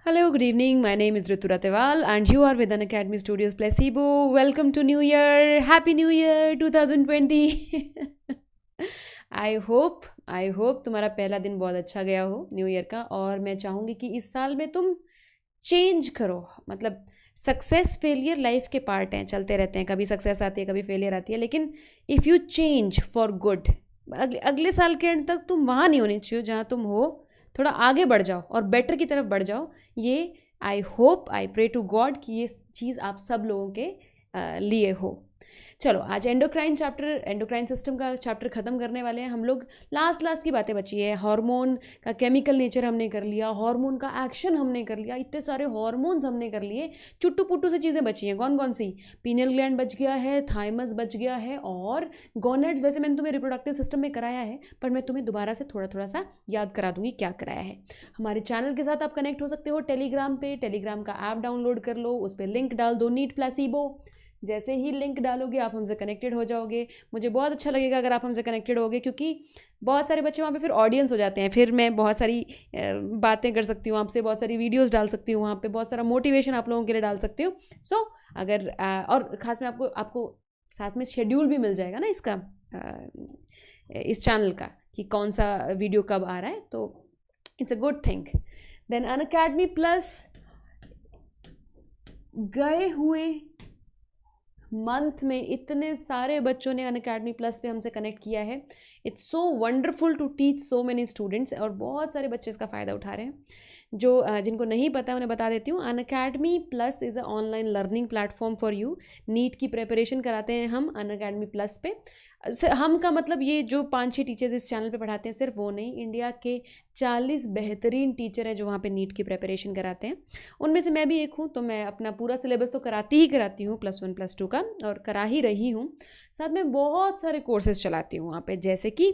Hello, good evening. My name is Ritu Ratewal, and you are with an Academy Studios Placebo. Welcome to New Year. Happy New Year 2020. I hope तुम्हारा पहला दिन बहुत अच्छा गया हो new year का। और मैं चाहूँगी कि इस साल में तुम चेंज करो। मतलब सक्सेस फेलियर लाइफ के पार्ट हैं, चलते रहते हैं। कभी सक्सेस आती है, कभी फेलियर आती है, लेकिन if you change for good, अगले साल के एंड तक तुम वहाँ नहीं होनी चाहिए जहाँ तुम हो। थोड़ा आगे बढ़ जाओ और बेटर की तरफ बढ़ जाओ। ये I hope, I pray to God कि ये चीज़ आप सब लोगों के लिए हो। चलो, आज एंडोक्राइन सिस्टम का चैप्टर ख़त्म करने वाले हैं हम लोग। लास्ट की बातें बची है। हार्मोन का केमिकल नेचर हमने कर लिया, हार्मोन का एक्शन हमने कर लिया, इतने सारे हार्मोन्स हमने कर लिए। चुट्टू पुट्टू से चीज़ें बची हैं। कौन कौन सी? पीनियल ग्लैंड बच गया है, थाइमस बच गया है, और गोनेड्स। वैसे मैंने तुम्हें रिप्रोडक्टिव सिस्टम में कराया है, पर मैं तुम्हें दोबारा से थोड़ा सा याद करा दूंगी क्या कराया है। हमारे चैनल के साथ आप कनेक्ट हो सकते हो टेलीग्राम पे। टेलीग्राम का ऐप डाउनलोड कर लो, उस पर लिंक डाल दो, नीट प्लेसिबो। जैसे ही लिंक डालोगे आप हमसे कनेक्टेड हो जाओगे। मुझे बहुत अच्छा लगेगा अगर आप हमसे कनेक्टेड होगे, क्योंकि बहुत सारे बच्चे वहाँ पे फिर ऑडियंस हो जाते हैं। फिर मैं बहुत सारी बातें कर सकती हूँ आपसे, बहुत सारी वीडियोस डाल सकती हूँ वहाँ पे, बहुत सारा मोटिवेशन आप लोगों के लिए डाल सकती हूँ। सो अगर और ख़ास में आपको साथ में शेड्यूल भी मिल जाएगा ना इसका, इस चैनल का, कि कौन सा वीडियो कब आ रहा है। तो it's a good thing. Then Unacademy plus गए हुए मंथ में इतने सारे बच्चों ने अनअकैडमी प्लस पे हमसे कनेक्ट किया है। It's so wonderful to teach so many students, और बहुत सारे बच्चे इसका फ़ायदा उठा रहे हैं। जिनको नहीं पता है उन्हें बता देती हूँ। Unacademy plus is a online learning platform for you. NEET की प्रिपरेशन कराते हैं हम अनअकैडमी प्लस पे। हम का मतलब ये जो 5-6 टीचर्स इस चैनल पे पढ़ाते हैं सिर्फ वो नहीं, इंडिया के 40 बेहतरीन टीचर हैं जो वहाँ पे नीट की प्रिपरेशन कराते हैं। उनमें से मैं भी एक हूँ। तो मैं अपना पूरा सिलेबस तो कराती हूँ +1 +2 का, और करा ही रही हूँ। साथ में बहुत सारे कोर्सेज चलाती हूँ वहाँ पे, जैसे कि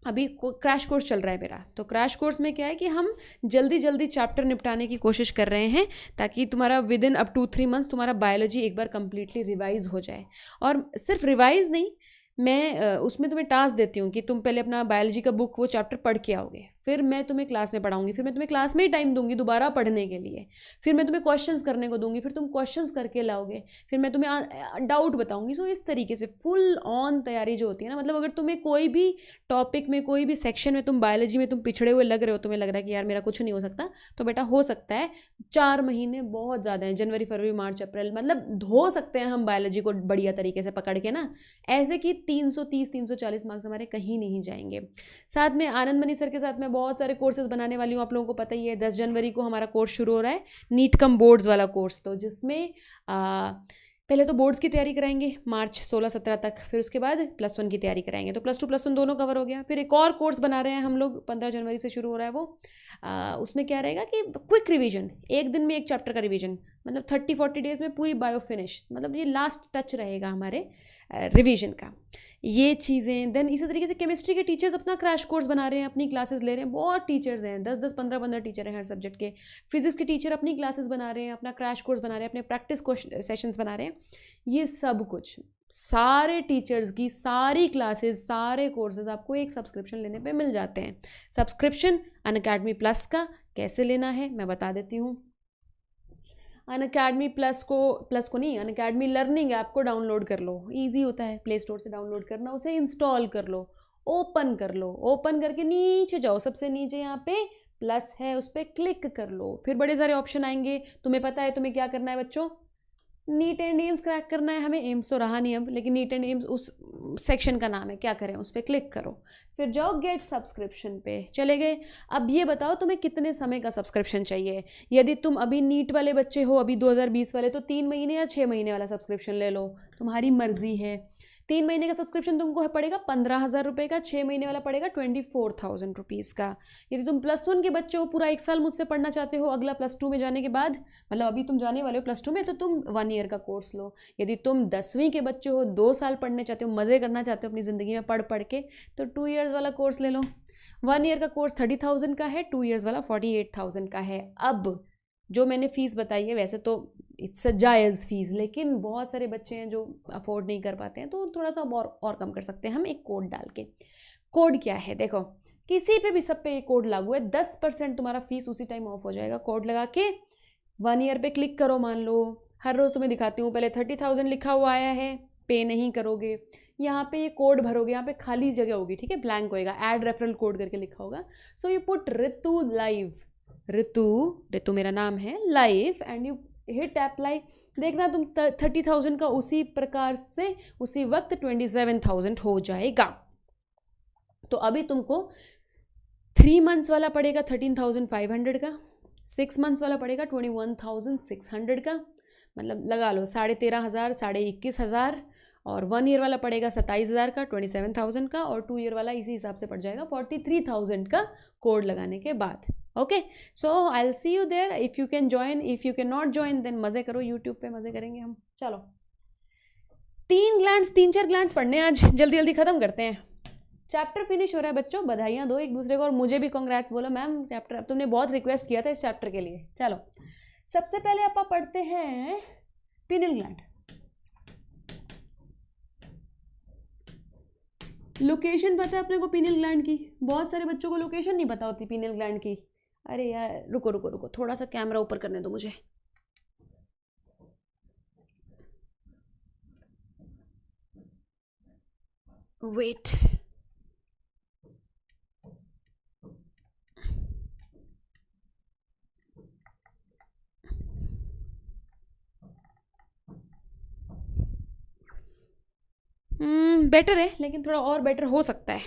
अभी क्रैश कोर्स चल रहा है मेरा। तो क्रैश कोर्स में क्या है कि हम जल्दी चैप्टर निपटाने की कोशिश कर रहे हैं, ताकि तुम्हारा within up to 3 months तुम्हारा बायोलॉजी एक बार कंप्लीटली रिवाइज हो जाए। और सिर्फ रिवाइज नहीं, मैं उसमें तुम्हें टास्क देती हूँ कि तुम पहले अपना बायोलॉजी का बुक वो चैप्टर पढ़ के आओगे, फिर मैं तुम्हें क्लास में पढ़ाऊंगी, फिर मैं तुम्हें क्लास में ही टाइम दूंगी दोबारा पढ़ने के लिए, फिर मैं तुम्हें क्वेश्चंस करने को दूंगी, फिर तुम क्वेश्चंस करके लाओगे, फिर मैं तुम्हें डाउट बताऊंगी। सो इस तरीके से फुल ऑन तैयारी जो होती है ना, मतलब अगर तुम्हें कोई भी टॉपिक में, कोई भी सेक्शन में, तुम बायोलॉजी में तुम पिछड़े हुए लग रहे हो, तुम्हें लग रहा है कि यार मेरा कुछ नहीं हो सकता, तो बेटा हो सकता है। 4 महीने बहुत ज़्यादा हैं, जनवरी फरवरी मार्च अप्रैल, मतलब धो सकते हैं हम बायोलॉजी को बढ़िया तरीके से पकड़ के ना, ऐसे कि 330 340 मार्क्स हमारे कहीं नहीं जाएंगे। साथ में आनंद मनी सर के साथ मैं बहुत सारे कोर्सेज बनाने वाली हूँ, आप लोगों को पता ही है। 10 जनवरी को हमारा कोर्स शुरू हो रहा है, नीट कम बोर्ड्स वाला कोर्स, तो जिसमें पहले तो बोर्ड्स की तैयारी कराएंगे मार्च 16-17 तक, फिर उसके बाद +1 की तैयारी कराएंगे। तो +2 +1 दोनों कवर हो गया। फिर एक और कोर्स बना रहे हैं हम लोग, 15 जनवरी से शुरू हो रहा है वो। उसमें क्या रहेगा कि क्विक रिवीजन, एक दिन में एक चैप्टर का रिवीजन, मतलब 30-40 डेज में पूरी बायो फिनिश, मतलब ये लास्ट टच रहेगा हमारे रिवीजन का, ये चीज़ें। देन इसी तरीके से केमिस्ट्री के टीचर्स अपना क्रैश कोर्स बना रहे हैं, अपनी क्लासेस ले रहे हैं। बहुत टीचर्स हैं, 10-10 15-15 टीचर हैं हर सब्जेक्ट के। फिजिक्स के टीचर अपनी क्लासेस बना रहे हैं, अपना क्रैश कोर्स बना रहे हैं, अपने प्रैक्टिस सेशंस बना रहे हैं। ये सब कुछ, सारे टीचर्स की सारी क्लासेस, सारे कोर्सेज आपको एक सब्सक्रिप्शन लेने पे मिल जाते हैं। सब्सक्रिप्शन अनअकैडमी प्लस का कैसे लेना है मैं बता देती हूँ। अनअकैडमी प्लस को नहीं, अनअकैडमी लर्निंग ऐप को डाउनलोड कर लो। ईजी होता है प्ले स्टोर से डाउनलोड करना, उसे इंस्टॉल कर लो, ओपन कर लो। ओपन करके नीचे जाओ, सबसे नीचे यहाँ पे प्लस है, उस पर क्लिक कर लो। फिर बड़े सारे ऑप्शन आएंगे। तुम्हें पता है तुम्हें क्या करना है बच्चों, नीट एंड एम्स क्रैक करना है हमें। एम्स तो रहा नहीं अब, लेकिन नीट एंड एम्स उस सेक्शन का नाम है। क्या करें, उस पर क्लिक करो, फिर जाओ गेट सब्सक्रिप्शन पे, चले गए। अब ये बताओ तुम्हें कितने समय का सब्सक्रिप्शन चाहिए। यदि तुम अभी नीट वाले बच्चे हो, अभी 2020 वाले, तो 3 महीने या 6 महीने वाला सब्सक्रिप्शन ले लो, तुम्हारी मर्जी है। 3 महीने का सब्सक्रिप्शन तुमको पड़ेगा 15,000 रुपये का, 6 महीने वाला पड़ेगा 24,000 रुपीज़ का। यदि तुम +1 के बच्चे हो, पूरा 1 साल मुझसे पढ़ना चाहते हो, अगला +2 में जाने के बाद, मतलब अभी तुम जाने वाले हो +2 में, तो तुम 1 ईयर का कोर्स लो। यदि तुम 10वीं के बच्चे हो, 2 साल पढ़ने चाहते हो, मज़े करना चाहते हो अपनी ज़िंदगी में पढ़ के, तो 2 ईयर्स वाला कोर्स ले लो। 1 ईयर का कोर्स 30,000 का है, 2 ईयर्स वाला 48,000 का है। अब जो मैंने फ़ीस बताई है, वैसे तो इट्स अ जायज़ फ़ीस, लेकिन बहुत सारे बच्चे हैं जो अफोर्ड नहीं कर पाते हैं, तो थोड़ा सा और कम कर सकते हैं हम एक कोड डाल के। कोड क्या है देखो, किसी पे भी सब पे ये कोड लागू है। 10% तुम्हारा फीस उसी टाइम ऑफ हो जाएगा। कोड लगा के 1 ईयर पे क्लिक करो। मान लो हर रोज़ तुम्हें दिखाती हूँ, पहले 30,000 लिखा हुआ आया है, पे नहीं करोगे, यहाँ पे ये कोड भरोगे, यहाँ पे खाली जगह होगी, ठीक है, ब्लैंक होएगा, ऐड रेफरल कोड करके लिखा होगा। So you put Ritu live, Ritu मेरा नाम है, live, and you hit apply. देखना तुम 30,000 का उसी प्रकार से उसी वक्त 27,000 हो जाएगा। तो अभी तुमको 3 मंथ्स वाला पड़ेगा 13,500 का, 6 मंथ्स वाला पड़ेगा 21,600 का, मतलब लगा लो 13,500, 21,500, और 1 ईयर वाला पड़ेगा 27,000 का, 27,000 का, और 2 ईयर वाला इसी हिसाब से पड़ जाएगा 43,000 का कोड लगाने के बाद। Okay, so I will see you there if you can join, if you can not join then मज़े करो, यूट्यूब पे मज़े करेंगे हम। चलो 3-4 ग्लैंड्स पढ़ने हैं आज, जल्दी जल्दी ख़त्म करते हैं। चैप्टर फिनिश हो रहा है बच्चों, बधाइयाँ दो एक दूसरे को, और मुझे भी कांग्रेट्स बोलो मैम, चैप्टर अब तुमने बहुत रिक्वेस्ट किया था इस चैप्टर के लिए। चलो सबसे पहले आप पढ़ते हैं पीनियल ग्लैंड। लोकेशन पता है अपने को पीनियल ग्लैंड की? बहुत सारे बच्चों को लोकेशन नहीं पता होती पीनियल ग्लैंड की। अरे यार रुको रुको रुको, थोड़ा सा कैमरा ऊपर करने दो मुझे। वेट, बेटर है, लेकिन थोड़ा और बेटर हो सकता है।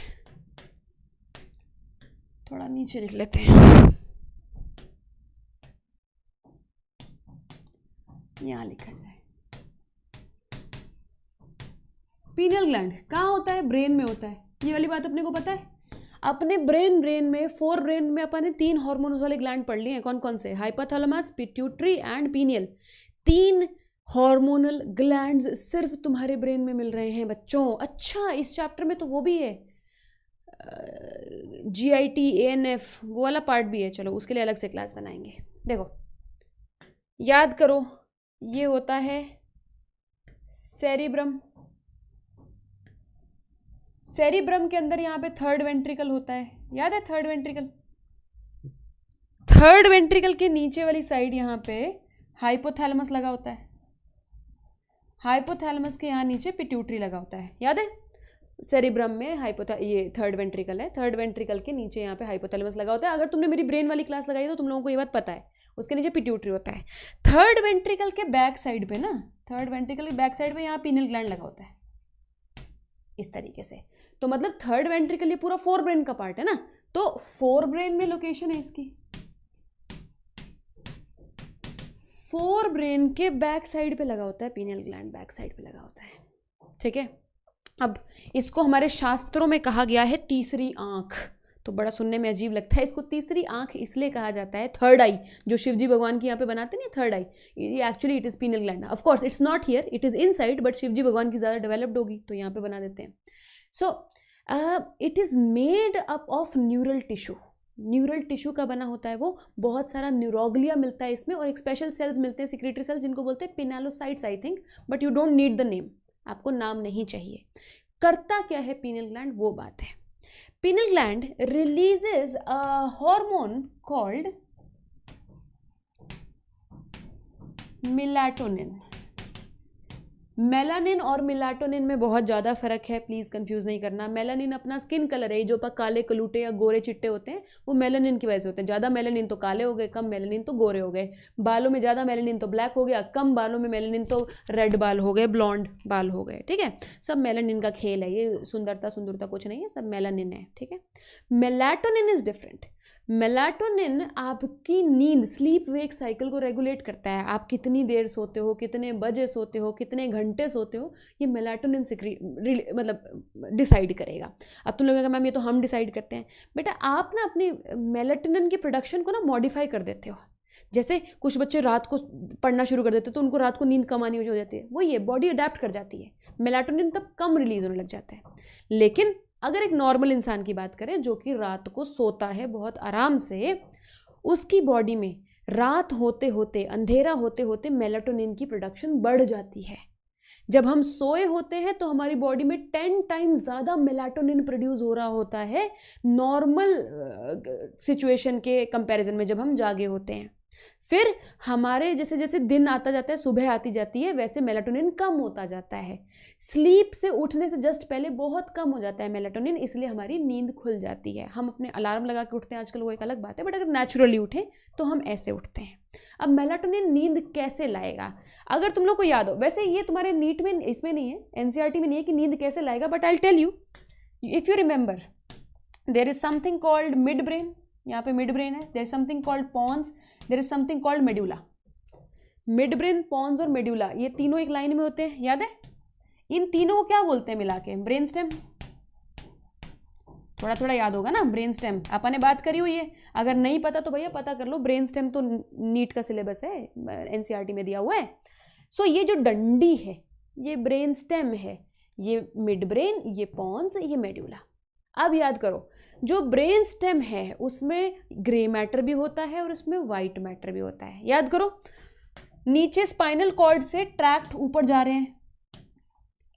थोड़ा नीचे लिख लेते हैं, यहाँ लिखा जाए। पीनियल ग्लैंड कहाँ होता है? ब्रेन में होता है। ये वाली बात अपने को पता है। अपने ब्रेन में 4 ब्रेन में अपन ने 3 हार्मोन्स वाले ग्लैंड पढ़ लिए हैं। कौन कौन से? Hypothalamus, pituitary and pineal. 3 hormonal glands सिर्फ तुम्हारे ब्रेन में मिल रहे हैं बच्चों। अच्छा, इस चैप्टर में तो वो भी है, GIT, ANF, वो वाला पार्ट भी है। चलो उसके लिए अलग से क्लास बनाएंगे। देखो याद करो, ये होता है सेरिब्रम। सेरिब्रम के अंदर यहाँ पे 3rd वेंट्रिकल होता है, याद है 3rd वेंट्रिकल? 3rd वेंट्रिकल के नीचे वाली साइड यहाँ पे हाइपोथैलेमस लगा होता है। हाइपोथैलेमस के यहाँ नीचे पिट्यूटरी लगा होता है, याद है? सेरिब्रम में ये 3rd वेंट्रिकल है, 3rd वेंट्रिकल के नीचे यहाँ पे हाइपोथैलेमस लगा होता है। अगर तुमने मेरी ब्रेन वाली क्लास लगाई तो तुम लोगों को ये बात पता है। उसके नीचे पिट्यूटरी होता है। 3rd वेंट्रिकल के बैक साइड पे ना, 3rd वेंट्रिकल के बैक साइड पे यहाँ पीनियल ग्लैंड लगा होता है इस तरीके से। तो मतलब 3rd वेंट्रिकल ये पूरा 4 ब्रेन का पार्ट है ना, तो 4 ब्रेन में लोकेशन है इसकी। 4 ब्रेन के बैक साइड पे लगा होता है पीनियल ग्लैंड, बैक साइड पे लगा होता है, ठीक है। अब इसको हमारे शास्त्रों में कहा गया है तीसरी आंख। तो बड़ा सुनने में अजीब लगता है, इसको तीसरी आंख इसलिए कहा जाता है, 3rd आई जो शिवजी भगवान की यहाँ पे बनाते हैं ना 3rd आई, ये actually it is pineal gland. Of course it's not here, it is inside, but Shivji भगवान की ज़्यादा डेवलप्ड होगी तो यहाँ पे बना देते हैं। So it is made up of neural tissue. Neural tissue का बना होता है वो, बहुत सारा न्यूरोग्लिया मिलता है इसमें, और एक स्पेशल सेल्स मिलते हैं सिक्रेटरी सेल्स जिनको बोलते हैं pinealocytes I think, but you don't need the name, आपको नाम नहीं चाहिए। करता क्या है पीनियल ग्लैंड, वो बात है। Pineal gland releases a hormone called melatonin। Melanin और मेलाटोनिन में बहुत ज़्यादा फर्क है, प्लीज़ कंफ्यूज नहीं करना। मेलानिन अपना स्किन कलर है, जो पर काले कलूटे या गोरे चिट्टे होते हैं वो मेलानिन की वजह से होते हैं। ज़्यादा मेलानिन तो काले हो गए, कम मेलानिन तो गोरे हो गए। बालों में ज़्यादा मेलानिन तो ब्लैक हो गया, कम बालों में मेलानिन तो रेड बाल हो गए, ब्लॉन्ड बाल हो गए, ठीक है। सब मेलानिन का खेल है, ये सुंदरता कुछ नहीं है, सब मेलानिन है, ठीक है। Melatonin is different. मेलाटोनिन आपकी नींद, स्लीप वेक साइकिल को रेगुलेट करता है। आप कितनी देर सोते हो, कितने बजे सोते हो, कितने घंटे सोते हो, ये मेलाटोनिन मतलब डिसाइड करेगा। अब तुम लोग मैम ये तो हम डिसाइड करते हैं, बेटा आप ना अपनी मेलाटोनिन की प्रोडक्शन को ना मॉडिफाई कर देते हो। जैसे कुछ बच्चे रात को पढ़ना शुरू कर देते हैं तो उनको रात को नींद कम आनी हो जाती है, वो ये बॉडी अडेप्ट कर जाती है, मेलाटोनिन तब कम रिलीज होने लग जाता है। लेकिन अगर एक नॉर्मल इंसान की बात करें जो कि रात को सोता है बहुत आराम से, उसकी बॉडी में रात होते होते, अंधेरा होते होते मेलाटोनिन की प्रोडक्शन बढ़ जाती है। जब हम सोए होते हैं तो हमारी बॉडी में 10 टाइम्स ज़्यादा मेलाटोनिन प्रोड्यूस हो रहा होता है नॉर्मल सिचुएशन के कंपैरिजन में जब हम जागे होते हैं। फिर हमारे जैसे जैसे दिन आता जाता है, सुबह आती जाती है, वैसे मेलाटोनिन कम होता जाता है। स्लीप से उठने से जस्ट पहले बहुत कम हो जाता है मेलाटोनिन, इसलिए हमारी नींद खुल जाती है। हम अपने अलार्म लगा के उठते हैं आजकल, वो एक अलग बात है, बट अगर नेचुरली उठें तो हम ऐसे उठते हैं। अब मेलाटोनिन नींद कैसे लाएगा, अगर तुम लोग को याद हो, वैसे ये तुम्हारे नीट में इसमें नहीं है, एनसीईआरटी में नहीं है कि नींद कैसे लाएगा, but I tell you, if you remember there is something called mid brain, यहाँ पे मिड ब्रेन है, there is something called pons, there is something called medulla. Mid brain, pons और मेड्यूला, ये तीनों एक लाइन में होते हैं, याद है? इन तीनों को क्या बोलते हैं मिला के? Brain stem. थोड़ा थोड़ा याद होगा ना, ब्रेन स्टेम अपन ने बात करी हुई है, अगर नहीं पता तो भैया पता कर लो, ब्रेन स्टेम तो नीट का सिलेबस है, एनसीईआरटी में दिया हुआ है। सो ये जो डंडी है ये ब्रेन स्टेम है, ये मिड ब्रेन, ये पॉन्स, ये मेड्यूला। अब याद करो, जो ब्रेन स्टेम है उसमें ग्रे मैटर भी होता है और उसमें वाइट मैटर भी होता है। याद करो, नीचे स्पाइनल कॉर्ड से ट्रैक्ट ऊपर जा रहे हैं,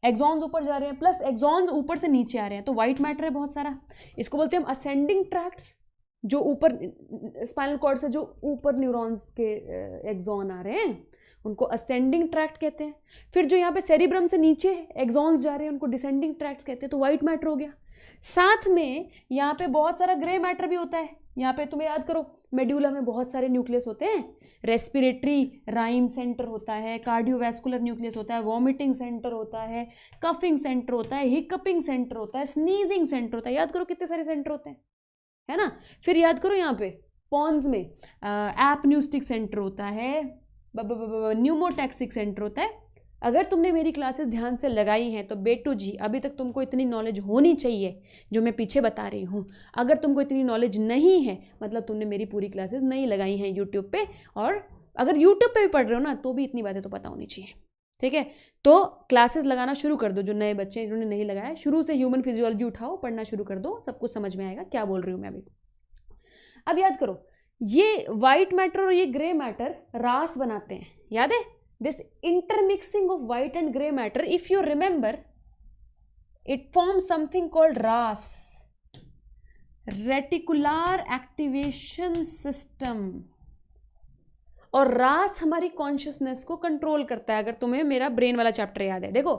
एक्सॉन्स ऊपर जा रहे हैं, प्लस एक्सॉन्स ऊपर से नीचे आ रहे हैं, तो वाइट मैटर है बहुत सारा। इसको बोलते हैं हम असेंडिंग ट्रैक्ट्स, जो ऊपर स्पाइनल कॉर्ड से जो ऊपर न्यूरॉन्स के एक्सॉन आ रहे हैं उनको असेंडिंग ट्रैक्ट कहते हैं। फिर जो यहाँ पे सेरिब्रम से नीचे एक्सॉन्स जा रहे हैं उनको डिसेंडिंग ट्रैक्ट्स कहते हैं, तो वाइट मैटर हो गया। साथ में यहाँ पे बहुत सारा ग्रे मैटर भी होता है। यहाँ पे तुम्हें याद करो, मेड्यूला में बहुत सारे न्यूक्लियस होते हैं, रेस्पिरेटरी राइम सेंटर होता है, कार्डियोवैस्कुलर न्यूक्लियस होता है, वॉमिटिंग सेंटर होता है, कफिंग सेंटर होता है, हिकअपिंग सेंटर होता है, स्नीजिंग सेंटर होता है। याद करो कितने सारे सेंटर होते हैं, है ना? फिर याद करो यहाँ पे पॉन्स में एपन्यूस्टिक सेंटर होता है, न्यूमोटैक्सिक सेंटर होता है। अगर तुमने मेरी क्लासेस ध्यान से लगाई हैं तो बेटू जी अभी तक तुमको इतनी नॉलेज होनी चाहिए जो मैं पीछे बता रही हूँ। अगर तुमको इतनी नॉलेज नहीं है मतलब तुमने मेरी पूरी क्लासेस नहीं लगाई हैं यूट्यूब पे, और अगर यूट्यूब पे भी पढ़ रहे हो ना तो भी इतनी बातें तो पता होनी चाहिए, ठीक है? तो क्लासेस लगाना शुरू कर दो, जो नए बच्चे हैं जिन्होंने नहीं लगाया, शुरू से ह्यूमन फिजियोलॉजी उठाओ, पढ़ना शुरू कर दो, सब कुछ समझ में आएगा क्या बोल रही हूँ मैं अभी। अब याद करो, ये वाइट मैटर और ये ग्रे मैटर रास बनाते हैं, याद है? This intermixing of white and gray matter, if you remember, it forms something called RAS, Reticular Activation System। और RAS हमारी कॉन्शियसनेस को कंट्रोल करता है। अगर तुम्हें मेरा ब्रेन वाला चैप्टर याद है, देखो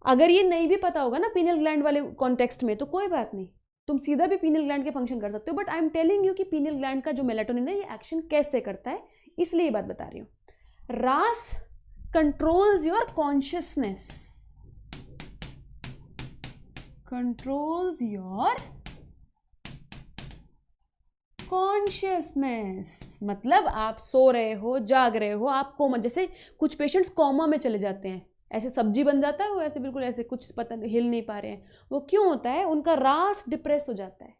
अगर ये नहीं भी पता होगा ना पीनियल ग्लैंड वाले कॉन्टेक्स्ट में तो कोई बात नहीं, तुम सीधा भी पीनियल ग्लैंड के फंक्शन कर सकते हो, but I am telling you कि पीनियल ग्लैंड का जो मेलाटोनिन है ये एक्शन कैसे करता है, इसलिए ये बात बता रही हूँ। RAS controls your consciousness, controls your consciousness। मतलब आप सो रहे हो, जाग रहे हो, आप कोमा, जैसे कुछ पेशेंट्स कोमा में चले जाते हैं, ऐसे सब्जी बन जाता है वो, ऐसे बिल्कुल ऐसे कुछ पता हिल नहीं पा रहे हैं, वो क्यों होता है? उनका RAS डिप्रेस हो जाता है,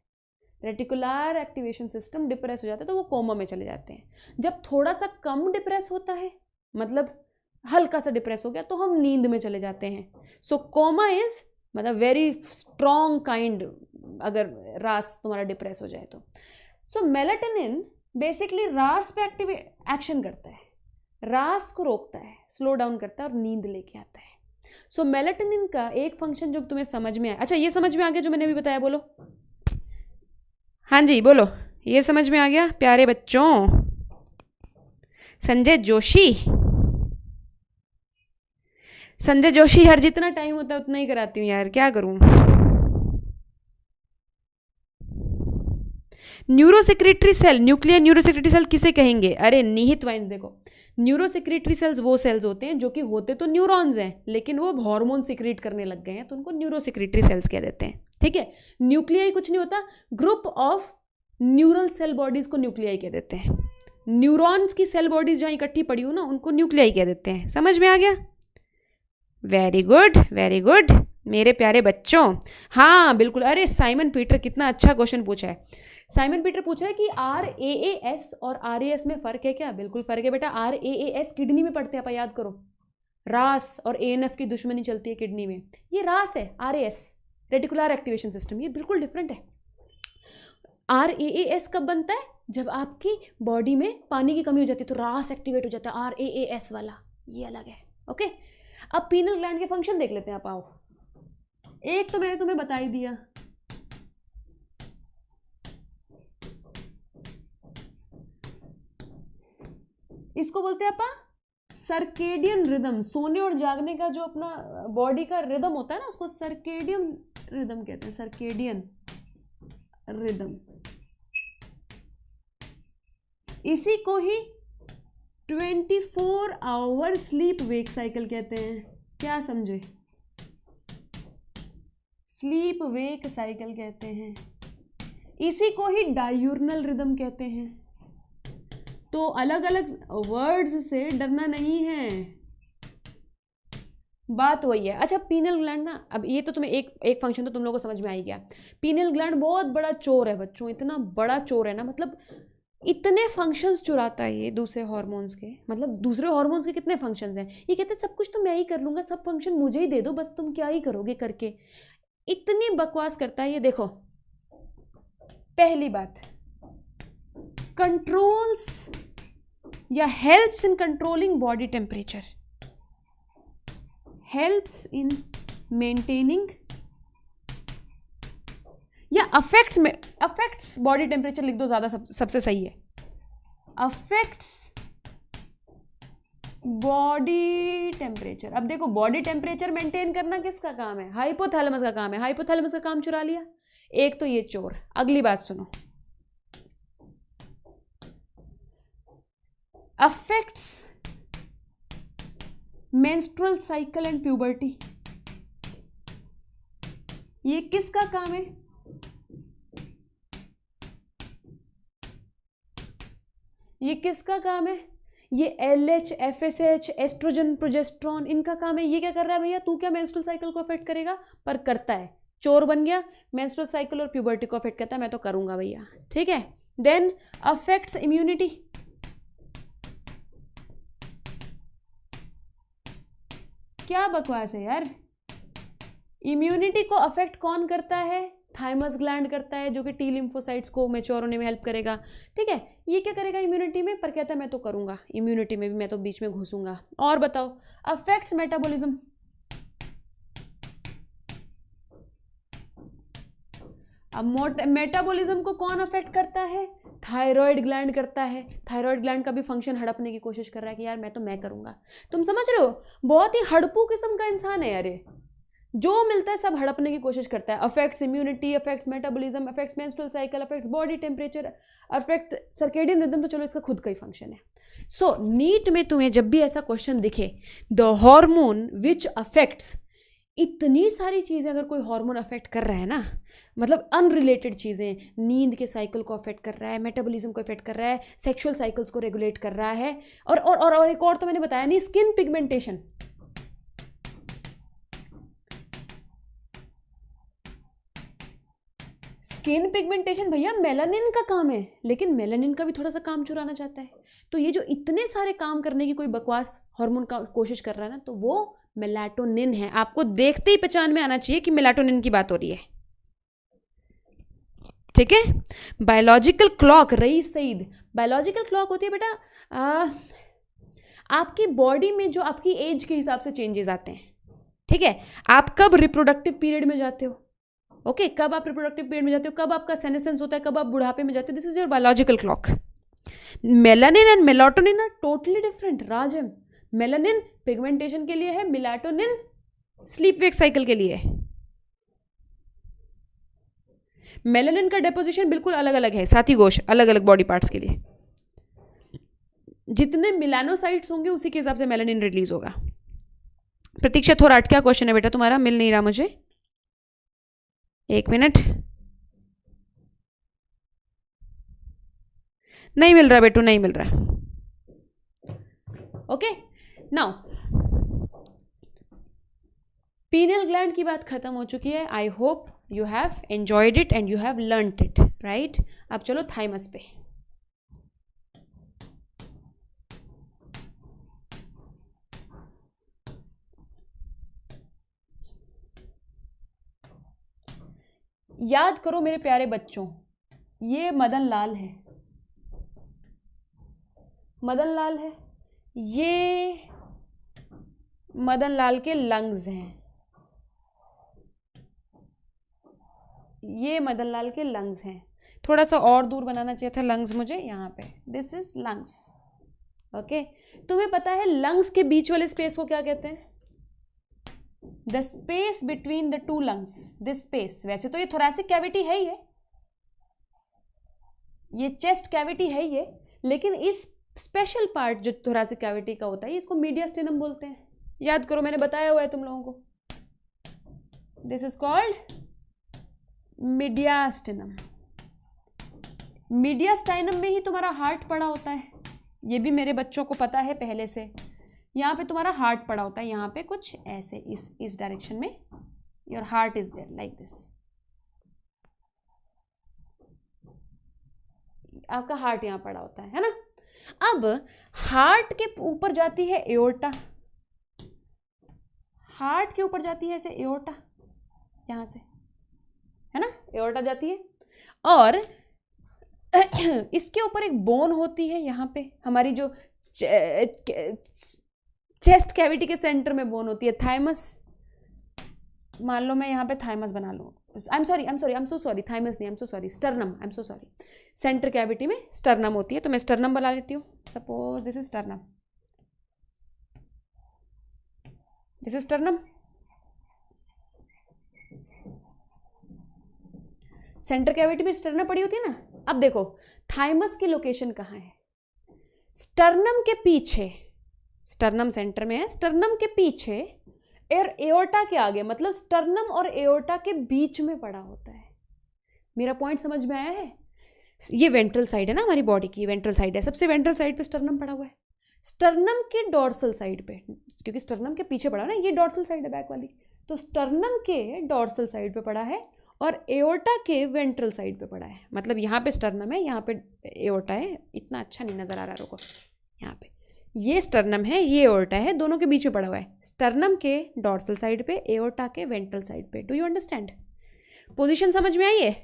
रेटिकुलर एक्टिवेशन सिस्टम डिप्रेस हो जाता है, तो वो कोमा में चले जाते हैं। जब थोड़ा सा कम डिप्रेस होता है, मतलब हल्का सा डिप्रेस हो गया, तो हम नींद में चले जाते हैं। सो कोमा इज मतलब वेरी स्ट्रॉन्ग काइंड, अगर रास तुम्हारा डिप्रेस हो जाए तो। सो मेलाटोनिन बेसिकली रास पे एक्शन करता है, रास को रोकता है, स्लो डाउन करता है और नींद लेके आता है। सो मेलाटोनिन का एक फंक्शन जो तुम्हें समझ में आया, अच्छा ये समझ में आ गया जो मैंने अभी बताया, बोलो हाँ जी, बोलो ये समझ में आ गया प्यारे बच्चों? संजय जोशी, संजय जोशी हर जितना टाइम होता है उतना ही कराती हूँ यार, क्या करूँ? Neurosecretory cell, nuclear neurosecretory cell किसे कहेंगे? अरे निहित वाइंस, देखो न्यूरोसेक्रेटरी सेल्स वो सेल्स होते हैं जो कि होते तो न्यूरॉन्स हैं लेकिन वो हार्मोन सिक्रीट करने लग गए हैं, तो उनको न्यूरोसेक्रेटरी सेल्स कह देते हैं, ठीक है? न्यूक्लियाई कुछ नहीं होता, group of neural cell bodies को न्यूक्लियाई कह देते हैं। न्यूरॉन्स की सेल बॉडीज जहाँ इकट्ठी पड़ी हो ना उनको न्यूक्लियाई कह देते हैं। समझ में आ गया? वेरी गुड, वेरी गुड मेरे प्यारे बच्चों। हाँ बिल्कुल, अरे साइमन पीटर कितना अच्छा क्वेश्चन पूछा है। साइमन पीटर पूछ रहा है कि RAAS और RAS में फ़र्क है क्या? बिल्कुल फ़र्क है बेटा। RAAS किडनी में पढ़ते हैं आप, याद करो। रास और ANF की दुश्मनी चलती है किडनी में, ये रास है। RAS रेटिकुलर एक्टिवेशन सिस्टम, ये बिल्कुल डिफरेंट है। RAAS कब बनता है? जब आपकी बॉडी में पानी की कमी हो जाती है तो रास एक्टिवेट हो जाता है, RAAS वाला, ये अलग है। ओके, अब पीनल ग्लैंड के फंक्शन देख लेते हैं आप, आओ। एक तो मैंने तुम्हें बता ही दिया, इसको बोलते हैं अपा सर्केडियन रिदम। सोने और जागने का जो अपना बॉडी का रिदम होता है ना, उसको सर्केडियन रिदम कहते हैं, सर्केडियन रिदम। इसी को ही 24 आवर स्लीप वेक साइकिल कहते हैं। क्या समझे? स्लीप वेक साइकिल कहते हैं। इसी को ही डायूर्नल रिदम कहते हैं। तो अलग अलग वर्ड्स से डरना नहीं है, बात वही है। अच्छा, पीनल ग्लैंड ना, अब ये तो तुम्हें एक फंक्शन तो तुम लोगों को समझ में आ ही गया। पीनल ग्लैंड बहुत बड़ा चोर है बच्चों, इतना बड़ा चोर है ना, मतलब इतने फंक्शंस चुराता है ये दूसरे हार्मोन्स के। मतलब दूसरे हार्मोन्स के कितने फंक्शंस हैं, ये कहते हैं सब कुछ तो मैं ही कर लूंगा, सब फंक्शन मुझे ही दे दो, बस तुम क्या ही करोगे करके। इतनी बकवास करता है ये। देखो, पहली बात, कंट्रोल्स या helps in controlling body temperature, helps in maintaining या अफेक्ट्स बॉडी टेम्परेचर लिख दो, ज्यादा सबसे सही है। Affects body temperature. अब देखो, बॉडी टेम्परेचर मेंटेन करना किसका काम है? हाइपोथैलेमस का काम है। हाइपोथैलेमस का काम चुरा लिया एक तो ये चोर। अगली बात सुनो, affects menstrual cycle and puberty, ये किसका काम है? ये किसका काम है? ये LH, FSH, एस्ट्रोजन, प्रोजेस्ट्रॉन, इनका काम है। ये क्या कर रहा है भैया? तू क्या मेंस्ट्रुअल साइकिल को अफेक्ट करेगा? पर करता है, चोर बन गया। मेंस्ट्रुअल साइकिल और प्यूबर्टी को अफेक्ट करता है, मैं तो करूंगा भैया, ठीक है। देन अफेक्ट्स इम्यूनिटी, क्या बकवास है यार। इम्यूनिटी को अफेक्ट कौन करता है? थाइमस ग्लैंड करता है, जो कि टी लिम्फोसाइट्स को मैच्योर होने में हेल्प करेगा, ठीक है। ये क्या करेगा इम्यूनिटी में? पर कहता है मैं तो करूंगा, इम्यूनिटी में भी मैं तो बीच में घुसूंगा। और बताओ, अफेक्ट्स मेटाबॉलिज्म, अब मेटाबॉलिज्म को कौन अफेक्ट करता है? थायराइड ग्लैंड करता है। थायराइड ग्लैंड का भी फंक्शन हड़पने की कोशिश कर रहा है कि यार मैं करूंगा। तुम समझ रहे हो? बहुत ही हड़पू किस्म का इंसान है यार ये, जो मिलता है सब हड़पने की कोशिश करता है। Affects immunity, affects metabolism, affects menstrual cycle, affects body temperature, affect circadian rhythm, तो चलो इसका खुद का ही फंक्शन है। सो नीट में तुम्हें जब भी ऐसा क्वेश्चन दिखे, द हार्मोन विच अफेक्ट्स, इतनी सारी चीज़ें अगर कोई हार्मोन अफेक्ट कर रहा है ना, मतलब अनरिलेटेड चीज़ें, नींद के साइकिल को अफेक्ट कर रहा है, मेटाबॉलिज्म को अफेक्ट कर रहा है, सेक्सुअल साइकिल्स को रेगुलेट कर रहा है, और एक और तो मैंने बताया नहीं, स्किन पिगमेंटेशन। स्किन पिगमेंटेशन भैया मेलानिन का काम है, लेकिन मेलानिन का भी थोड़ा सा काम चुराना चाहता है। तो ये जो इतने सारे काम करने की कोई बकवास हार्मोन का कोशिश कर रहा है ना, तो वो मेलाटोनिन है। आपको देखते ही पहचान में आना चाहिए कि मेलाटोनिन की बात हो रही है, ठीक है। बायोलॉजिकल क्लॉक, रही सईद, बायोलॉजिकल क्लॉक होती है बेटा आपकी बॉडी में जो आपकी एज के हिसाब से चेंजेस आते हैं, ठीक है। आप कब रिप्रोडक्टिव पीरियड में जाते हो, ओके, कब आप रिप्रोडक्टिव पीरियड में जाते हो, कब आपका सेनेसेंस होता है, कब आप बुढ़ापे में जाते हो, this is your biological clock. Melanin and melatonin are totally different. Rajam, melanin pigmentation के लिए है, मेलाटोनिन स्लीप वेक साइकिल के लिए है। मेलानिन का डेपोजिशन बिल्कुल अलग अलग है, साथी गोश, अलग अलग बॉडी पार्ट्स के लिए। जितने मिलानोसाइट्स होंगे उसी के हिसाब से मेलानिन रिलीज होगा। प्रतीक्षा थोड़ा अटका क्वेश्चन है बेटा तुम्हारा, मिल नहीं रहा मुझे, एक मिनट। नहीं मिल रहा बेटू, नहीं मिल रहा। ओके, नाउ पीनियल ग्लैंड की बात खत्म हो चुकी है। I hope you have enjoyed it and you have learned it, right. अब चलो थाइमस पे। याद करो मेरे प्यारे बच्चों, ये मदन लाल है, मदन लाल है, ये मदन लाल के लंग्स हैं, ये मदन लाल के लंग्स हैं। थोड़ा सा और दूर बनाना चाहिए था लंग्स मुझे, यहाँ पे दिस इज लंग्स। ओके, तुम्हें पता है लंग्स के बीच वाले स्पेस को क्या कहते हैं? The space between the two lungs, this space. वैसे तो ये थोरैसिक कैविटी है ही है, ये चेस्ट कैविटी है ही है, लेकिन इस स्पेशल पार्ट जो थोरैसिक कैविटी का होता है इसको मीडियास्टिनम बोलते हैं। याद करो, मैंने बताया हुआ है तुम लोगों को, दिस इज कॉल्ड मीडियास्टिनम। मीडियास्टाइनम में ही तुम्हारा हार्ट पड़ा होता है, ये भी मेरे बच्चों को पता है पहले से। यहाँ पे तुम्हारा हार्ट पड़ा होता है, यहाँ पे कुछ ऐसे इस डायरेक्शन में your heart is there like this. आपका हार्ट यहाँ पड़ा होता है ना। अब हार्ट के ऊपर जाती है एओर्टा, हार्ट के ऊपर जाती है ऐसे एओर्टा, यहाँ से है ना, एओर्टा जाती है। और इसके ऊपर एक बोन होती है यहाँ पे, हमारी जो चेस्ट कैविटी के सेंटर में बोन होती है, थाइमस। मान लो मैं यहाँ पे थाइमस बना लूँ, I am so sorry, thymus नहीं, I am so sorry, sternum, I am so sorry. Centre cavity में स्टर्नम होती है, तो मैं स्टर्नम बना लेती हूँ। Suppose this is sternum, this is sternum. Centre cavity में स्टर्नम पड़ी होती है ना। अब देखो थाइमस की लोकेशन कहाँ है? स्टर्नम के पीछे, स्टर्नम सेंटर में है, स्टर्नम के पीछे और एओर्टा के आगे, मतलब स्टर्नम और एओर्टा के बीच में पड़ा होता है। मेरा पॉइंट समझ में आया है? ये वेंट्रल साइड है ना हमारी बॉडी की, वेंट्रल साइड है, सबसे वेंट्रल साइड पे स्टर्नम पड़ा हुआ है। स्टर्नम के डॉर्सल साइड पे, क्योंकि स्टर्नम के पीछे पड़ा ना, ये डॉर्सल साइड है बैक वाली, तो स्टर्नम के डॉर्सल साइड पे पड़ा है और एओर्टा के वेंट्रल साइड पे पड़ा है। मतलब यहाँ पे स्टर्नम है, यहाँ पे एओर्टा है। इतना अच्छा नहीं नजर आ रहा, रुको, यहाँ पे ये स्टर्नम है, ये एओर्टा है, दोनों के बीच में पड़ा हुआ है। स्टर्नम के डॉर्सल साइड पे, एओर्टा के वेंट्रल साइड पे। Do you understand? पोजीशन समझ में आई है?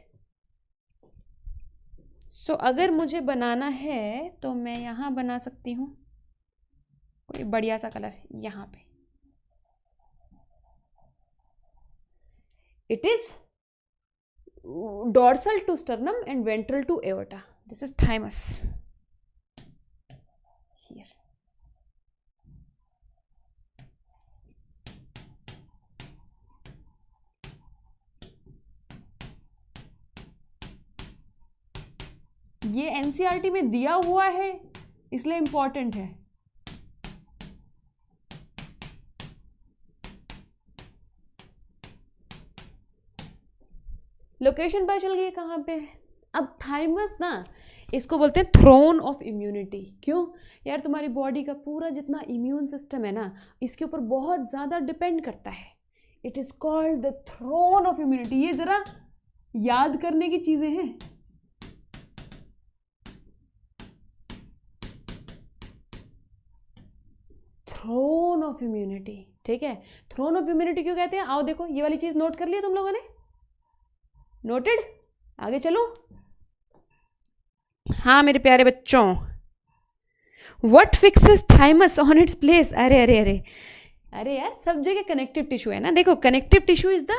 सो अगर मुझे बनाना है तो मैं यहाँ बना सकती हूँ कोई बढ़िया सा कलर, यहाँ पे it is dorsal to sternum and ventral to aorta. This is thymus. Here. ये एनसीईआरटी में दिया हुआ है इसलिए इंपॉर्टेंट है। लोकेशन पता चल गई कहाँ पे है। अब थाइमस ना, इसको बोलते हैं थ्रोन ऑफ इम्यूनिटी। क्यों यार? तुम्हारी बॉडी का पूरा जितना इम्यून सिस्टम है ना, इसके ऊपर बहुत ज़्यादा डिपेंड करता है। It is called the throne of immunity. ये ज़रा याद करने की चीज़ें हैं। थ्रोन ऑफ इम्यूनिटी, ठीक है। थ्रोन ऑफ इम्यूनिटी क्यों कहते हैं? आओ देखो, ये वाली चीज़ नोट कर लिया तुम लोगों ने? नोटेड? आगे चलो। हाँ मेरे प्यारे बच्चों, what fixes thymus on its place? अरे अरे अरे अरे यार, सब जगह कनेक्टिव टिश्यू है ना। देखो, connective tissue is the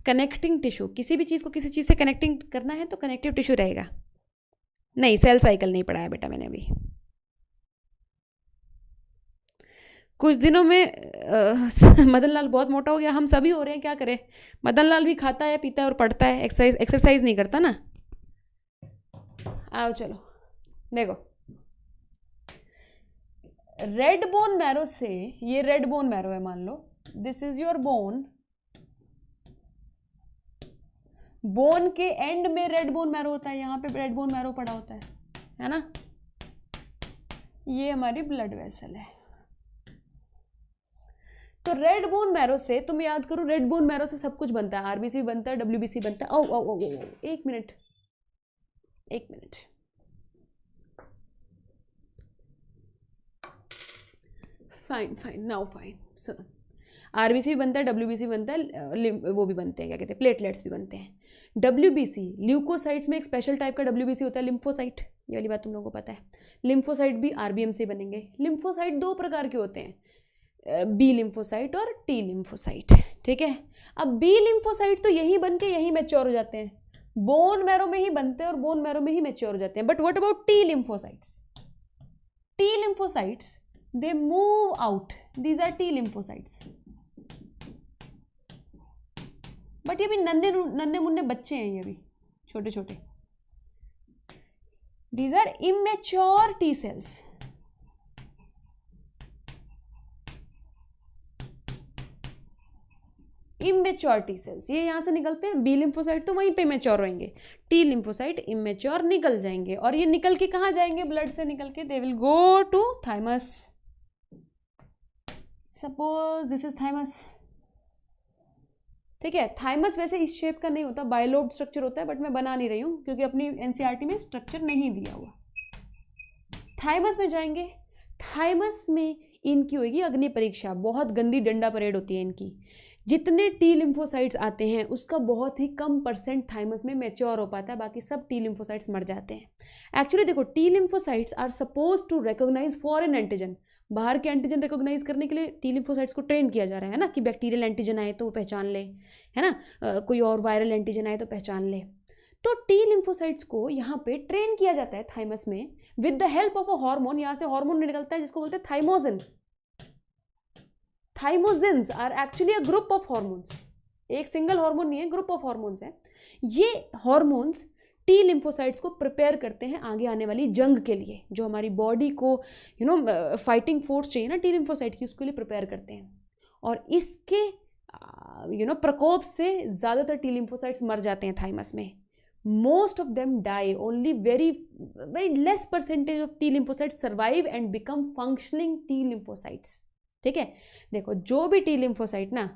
connecting tissue. किसी भी चीज़ को किसी चीज़ से कनेक्टिंग करना है तो कनेक्टिव टिश्यू रहेगा। नहीं, सेल साइकिल नहीं पढ़ाया बेटा मैंने अभी। कुछ दिनों में मदन लाल बहुत मोटा हो गया, हम सभी हो रहे हैं, क्या करें। मदन लाल भी खाता है, पीता है और पढ़ता है, एक्सरसाइज नहीं करता ना। आओ चलो देखो, रेड बोन मैरो से, ये रेड बोन मैरो है मान लो, this is your bone. Bone के एंड में रेड बोन मैरो होता है, यहाँ पे रेड बोन मैरो पड़ा होता है ना। ये हमारी ब्लड वेसल है। तो रेड बोन मैरो से तुम याद करो, रेड बोन मैरो से सब कुछ बनता है, आरबीसी बनता है, डब्ल्यूबीसी बनता है। ओ ओ ओ ओ एक मिनट, एक minute. Fine fine, now fine. सुनो, आरबीसी भी बनता है, डब्ल्यूबीसी बनता है, वो भी बनते हैं, क्या कहते हैं, प्लेटलेट्स भी बनते हैं। डब्ल्यूबीसी, ल्यूकोसाइट्स में एक स्पेशल टाइप का डब्ल्यूबीसी होता है, लिम्फोसाइट। ये वाली बात तुम लोगों को पता है। लिम्फोसाइट भी आरबीएम से बनेंगे। लिम्फोसाइट दो प्रकार के होते हैं, बी लिम्फोसाइट और टी लिम्फोसाइट, ठीक है। अब बी लिम्फोसाइट तो यही बन के यही मैच्योर हो जाते हैं, बोन मैरो में ही बनते हैं और बोन मैरो में ही मैच्योर हो जाते हैं। But what about T lymphocytes? T lymphocytes they move out, these R T lymphocytes. But ये भी नन्हे नन्हे मुन्ने बच्चे हैं, ये भी छोटे छोटे। These are immature T cells. Immature T cells ये यहां से निकलते हैं, बी लिम्फोसाइट तो वहीं पे मैच्योर होंगे, टी लिम्फोसाइट इमेच्योर निकल जाएंगे। और ये निकल के कहां जाएंगे? ब्लड से निकल के they will go to thymus. Suppose this is thymus, ठीक है। थाइमस वैसे इस शेप का नहीं होता, बायलोब स्ट्रक्चर होता है, बट मैं बना नहीं रही हूं क्योंकि अपनी एनसीईआरटी में स्ट्रक्चर नहीं दिया हुआ। थाइमस में जाएंगे, थाइमस में इनकी होगी अग्नि परीक्षा, बहुत गंदी डंडा परेड होती है इनकी। जितने टी लिम्फोसाइट्स आते हैं उसका बहुत ही कम परसेंट थाइमस में मैच्योर हो पाता है, बाकी सब टी लिम्फोसाइट्स मर जाते हैं। एक्चुअली देखो, T lymphocytes are suppose to recognise foreign antigen, बाहर के एंटीजन रिकॉग्नाइज करने के लिए टी लिम्फोसाइट्स को ट्रेन किया जा रहा है ना, कि बैक्टीरियल एंटीजन आए तो वो पहचान ले, है ना, कोई और वायरल एंटीजन आए तो पहचान ले। तो टी लिम्फोसाइट्स को यहाँ पे ट्रेन किया जाता है थाइमस में with the help of a hormone. यहाँ से हार्मोन निकलता है जिसको बोलते हैं thymosin. Thymosins are actually a group of hormones, एक सिंगल हार्मोन नहीं है, ग्रुप ऑफ हार्मोन्स है। ये हार्मोन्स टी लिम्फोसाइट्स को प्रिपेयर करते हैं आगे आने वाली जंग के लिए, जो हमारी बॉडी को फाइटिंग फोर्स चाहिए ना टी लिम्फोसाइट की, उसके लिए प्रिपेयर करते हैं। और इसके प्रकोप से ज़्यादातर टी लिम्फोसाइट्स मर जाते हैं थाइमस में। Most of them die, only very very less percentage of T lymphocytes survive and become functioning T lymphocytes, ठीक है। देखो, जो भी टी लिम्फोसाइट ना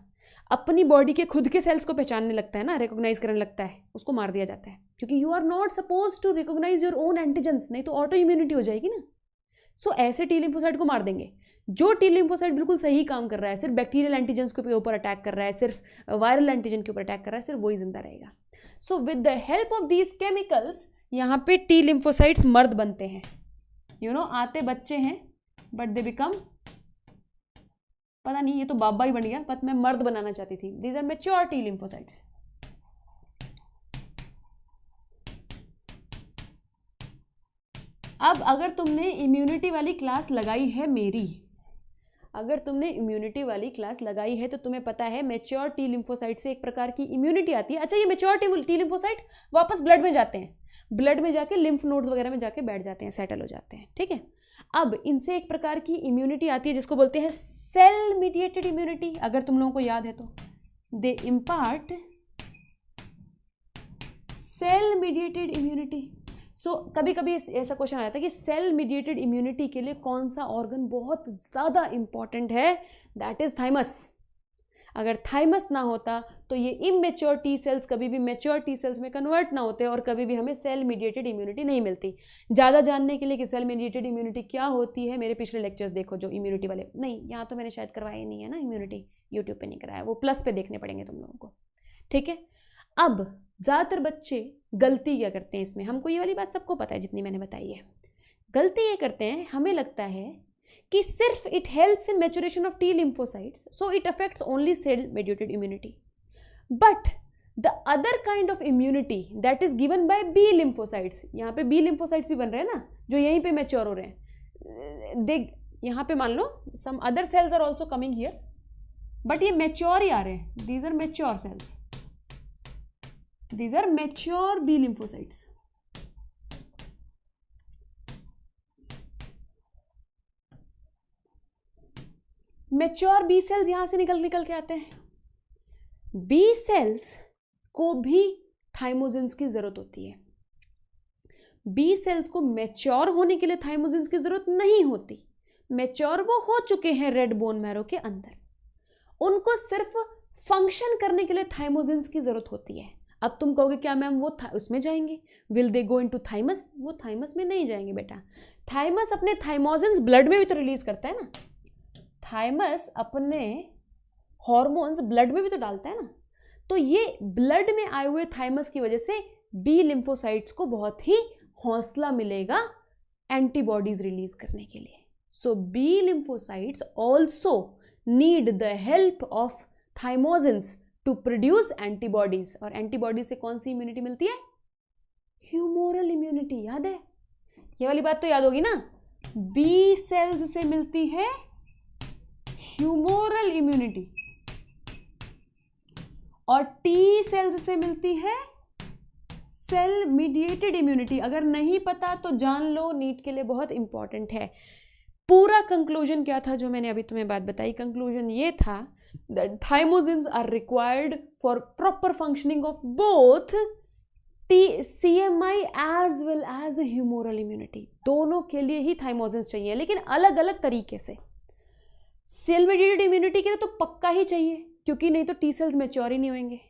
अपनी बॉडी के खुद के सेल्स को पहचानने लगता है ना, रिकॉग्नाइज करने लगता है, उसको मार दिया जाता है, क्योंकि you are not suppose to recognise your own antigens, नहीं तो ऑटो इम्यूनिटी हो जाएगी ना। सो ऐसे टी लिम्फोसाइट को मार देंगे। जो टी लिम्फोसाइट बिल्कुल सही काम कर रहा है, सिर्फ बैक्टीरियल एंटीजेंस के ऊपर अटैक कर रहा है, सिर्फ वायरल एंटीजन के ऊपर अटैक कर रहा है, सिर्फ वही जिंदा रहेगा। So with the help of these chemicals यहाँ पे टी लिम्फोसाइट्स मर्द बनते हैं। आते बच्चे हैं बट दे बिकम, पता नहीं ये तो बाबा ही बन गया, बट मैं मर्द बनाना चाहती थी। These are mature T lymphocytes. अब अगर तुमने इम्यूनिटी वाली क्लास लगाई है मेरी, अगर तुमने इम्यूनिटी वाली क्लास लगाई है तो तुम्हें पता है मैच्योर टी लिम्फोसाइट से एक प्रकार की इम्यूनिटी आती है। अच्छा, ये मैच्योर टी लिम्फोसाइट वापस ब्लड में जाते हैं, ब्लड में जाके लिम्फ नोड्स वगैरह में जाके बैठ जाते हैं, सेटल हो जाते हैं, ठीक है। अब इनसे एक प्रकार की इम्यूनिटी आती है जिसको बोलते हैं सेल मीडिएटेड इम्यूनिटी। अगर तुम लोगों को याद है तो दे इम्पार्ट सेल मीडिएटेड इम्यूनिटी। सो कभी कभी ऐसा क्वेश्चन आया था कि सेल मीडिएटेड इम्यूनिटी के लिए कौन सा ऑर्गन बहुत ज़्यादा इंपॉर्टेंट है? That is thymus. अगर थाइमस ना होता तो ये इमेच्योर टी सेल्स कभी भी मैच्योर टी सेल्स में कन्वर्ट ना होते और कभी भी हमें सेल मीडिएटेड इम्यूनिटी नहीं मिलती। ज़्यादा जानने के लिए कि सेल मीडिएटेड इम्यूनिटी क्या होती है, मेरे पिछले लेक्चर्स देखो जो इम्यूनिटी वाले, नहीं यहाँ तो मैंने शायद करवाया ही नहीं है ना, इम्यूनिटी यूट्यूब पे नहीं कराया, वो प्लस पे देखने पड़ेंगे तुम लोगों को, ठीक है। अब ज़्यादातर बच्चे गलती क्या करते हैं इसमें, हमको ये वाली बात सबको पता है जितनी मैंने बताई है। गलती ये करते हैं, हमें लगता है कि सिर्फ it helps in maturation of T lymphocytes, so it affects only cell mediated immunity, but the other kind of immunity that is given by B lymphocytes, यहाँ पे बी लिम्फोसाइट्स भी बन रहे हैं ना जो यहीं पे मैच्योर हो रहे हैं, देख यहाँ पे मान लो some other cells are also coming here, but ये मैच्योर ही आ रहे हैं, these are mature cells, these are mature B lymphocytes. Mature B cells यहां से निकल के आते हैं। बी सेल्स को भी थाइमोसिन्स की जरूरत होती है। बी सेल्स को मैच्योर होने के लिए थाइमोसिन्स की जरूरत नहीं होती, मैच्योर वो हो चुके हैं रेड बोन मैरो के अंदर, उनको सिर्फ फंक्शन करने के लिए थाइमोसिन्स की जरूरत होती है। अब तुम कहोगे क्या मैम वो उसमें जाएंगे, will they go into thymus? वो थाइमस में नहीं जाएंगे बेटा। थाइमस अपने थाइमोसिन्स ब्लड में भी तो रिलीज करता है ना, थाइमस अपने हॉर्मोन्स ब्लड में भी तो डालता है ना, तो ये ब्लड में आए हुए थाइमस की वजह से बी लिम्फोसाइट्स को बहुत ही हौसला मिलेगा एंटीबॉडीज रिलीज करने के लिए। So B lymphocytes also need the help of thymosins to produce antibodies. और एंटीबॉडी से कौन सी इम्यूनिटी मिलती है? Humoral immunity. याद है? ये वाली बात तो याद होगी ना, बी सेल्स से मिलती है ह्यूमोरल इम्यूनिटी और टी सेल्स से मिलती है सेल मीडिएटेड इम्यूनिटी। अगर नहीं पता तो जान लो, नीट के लिए बहुत इंपॉर्टेंट है। पूरा कंक्लूजन क्या था जो मैंने अभी तुम्हें बात बताई? कंक्लूजन ये था that thymosins are required for proper functioning of both CMI as well as humoral immunity. दोनों के लिए ही थाइमोसिन्स चाहिए, लेकिन अलग अलग तरीके से। सेल मीडिएटेड इम्यूनिटी के लिए तो पक्का ही चाहिए, क्योंकि नहीं तो टी सेल्स मैच्योर ही नहीं होंगे।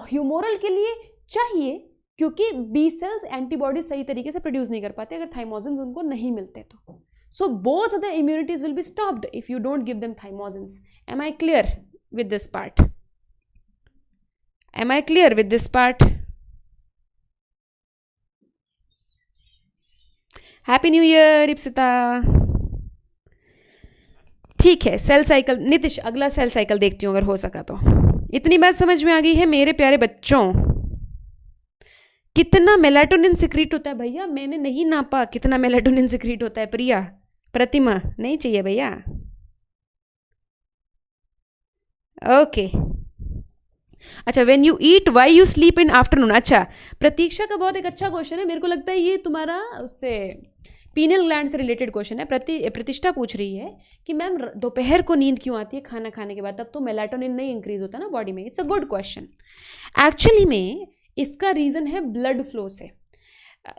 ह्यूमोरल के लिए चाहिए क्योंकि बी सेल्स एंटीबॉडी सही तरीके से प्रोड्यूस नहीं कर पाते अगर थाइमोसिन्स उनको नहीं मिलते तो। So both the immunities will be stopped if you don't give them thymosins. Am I clear with this part? Am I clear with this part? Happy new year Ipsita. ठीक है, सेल साइकिल। नितिश, अगला सेल साइकिल देखती हूँ अगर हो सका तो। इतनी बात समझ में आ गई है मेरे प्यारे बच्चों? कितना मेलाटोनिन सिक्रीट होता है भैया? मैंने नहीं नापा कितना मेलाटोनिन सिक्रीट होता है। प्रिया, प्रतिमा, नहीं चाहिए भैया? ओके। अच्छा, when you eat why you sleep in afternoon. अच्छा, प्रतीक्षा का बहुत एक अच्छा क्वेश्चन है। मेरे को लगता है ये तुम्हारा उससे पीनल ग्लैंड से रिलेटेड क्वेश्चन है। प्रतिष्ठा पूछ रही है कि मैम दोपहर को नींद क्यों आती है खाना खाने के बाद? तब तो मेलाटोनिन नहीं इंक्रीज होता ना बॉडी में। It's a good question. Actually में इसका रीज़न है ब्लड फ्लो से।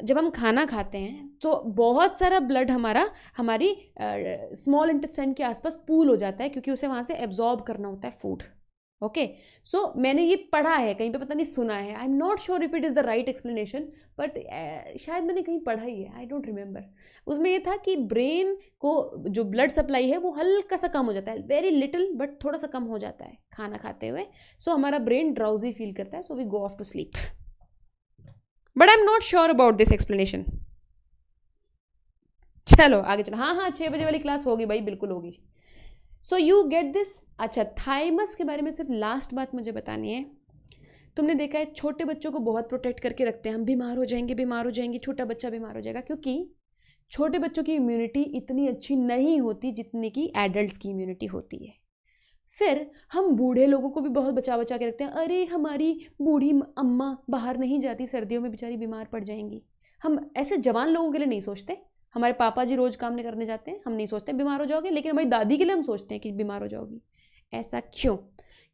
जब हम खाना खाते हैं तो बहुत सारा ब्लड हमारी स्मॉल इंटेस्टाइन के आसपास पूल हो जाता है, क्योंकि उसे वहाँ से एब्जॉर्ब करना होता है फूड। ओके, सो मैंने ये पढ़ा है कहीं पे, पता नहीं सुना है। आई am not sure if it is the right explanation, but शायद मैंने कहीं पढ़ा ही है, आई डोंट रिमेंबर। उसमें ये था कि ब्रेन को जो ब्लड सप्लाई है वो हल्का सा कम हो जाता है, वेरी लिटिल, बट थोड़ा सा कम हो जाता है खाना खाते हुए। सो हमारा ब्रेन ड्राउजी फील करता है, so we go off to sleep. But I am not sure about this explanation. चलो आगे चलो। हाँ हाँ, 6 बजे वाली क्लास होगी भाई, बिल्कुल होगी। So you get this. अच्छा, थाइमस के बारे में सिर्फ लास्ट बात मुझे बतानी है। तुमने देखा है छोटे बच्चों को बहुत प्रोटेक्ट करके रखते हैं, हम बीमार हो जाएंगे, छोटा बच्चा बीमार हो जाएगा, क्योंकि छोटे बच्चों की इम्यूनिटी इतनी अच्छी नहीं होती जितनी कि एडल्ट्स की इम्यूनिटी होती है। फिर हम बूढ़े लोगों को भी बहुत बचा के रखते हैं। अरे हमारी बूढ़ी अम्मा बाहर नहीं जाती, सर्दियों में बेचारी बीमार पड़ जाएंगी। हम ऐसे जवान लोगों के लिए नहीं सोचते। हमारे पापा जी रोज काम नहीं करने जाते हैं, हम नहीं सोचते बीमार हो जाओगे, लेकिन हमारी दादी के लिए हम सोचते हैं कि बीमार हो जाओगी। ऐसा क्यों?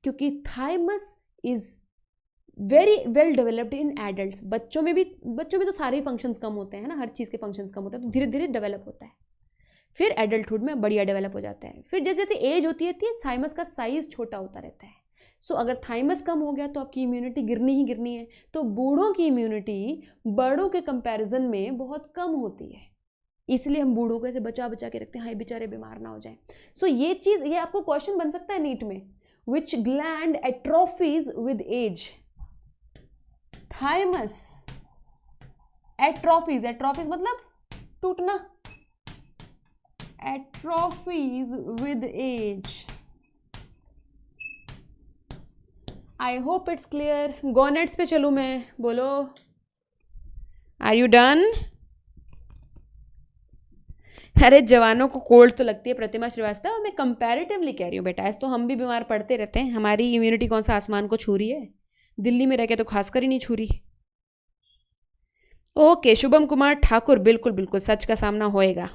क्योंकि thymus is very well developed in adults. बच्चों में तो सारे फंक्शंस कम होते हैं ना, हर चीज़ के फंक्शंस कम होते हैं, तो धीरे धीरे डेवलप होता है। फिर एडल्टहुड में बढ़िया डेवलप हो जाता है। फिर जैसे जैसे एज होती रहती है, थाइमस का साइज छोटा होता रहता है। सो अगर थाइमस कम हो गया तो आपकी इम्यूनिटी गिरनी है। तो बूढ़ों की इम्यूनिटी बड़ों के कंपैरिजन में बहुत कम होती है, इसलिए हम बूढ़ों को ऐसे बचा के रखते हैं, हाय बेचारे बीमार ना हो जाए। सो ये चीज़, ये आपको क्वेश्चन बन सकता है नीट में। Which gland atrophies with age? Thymus atrophies मतलब टूटना, atrophies with age. I hope it's clear. Gonads पे चलूँ मैं, बोलो आर यू डन? अरे जवानों को कोल्ड तो लगती है प्रतिमा श्रीवास्तव, मैं कंपैरेटिवली कह रही हूँ बेटा, ऐसे तो हम भी बीमार पड़ते रहते हैं। हमारी इम्यूनिटी कौन सा आसमान को छू रही है? दिल्ली में रह के तो खासकर ही नहीं छू रही। ओके, शुभम कुमार ठाकुर, बिल्कुल बिल्कुल सच का सामना होएगा,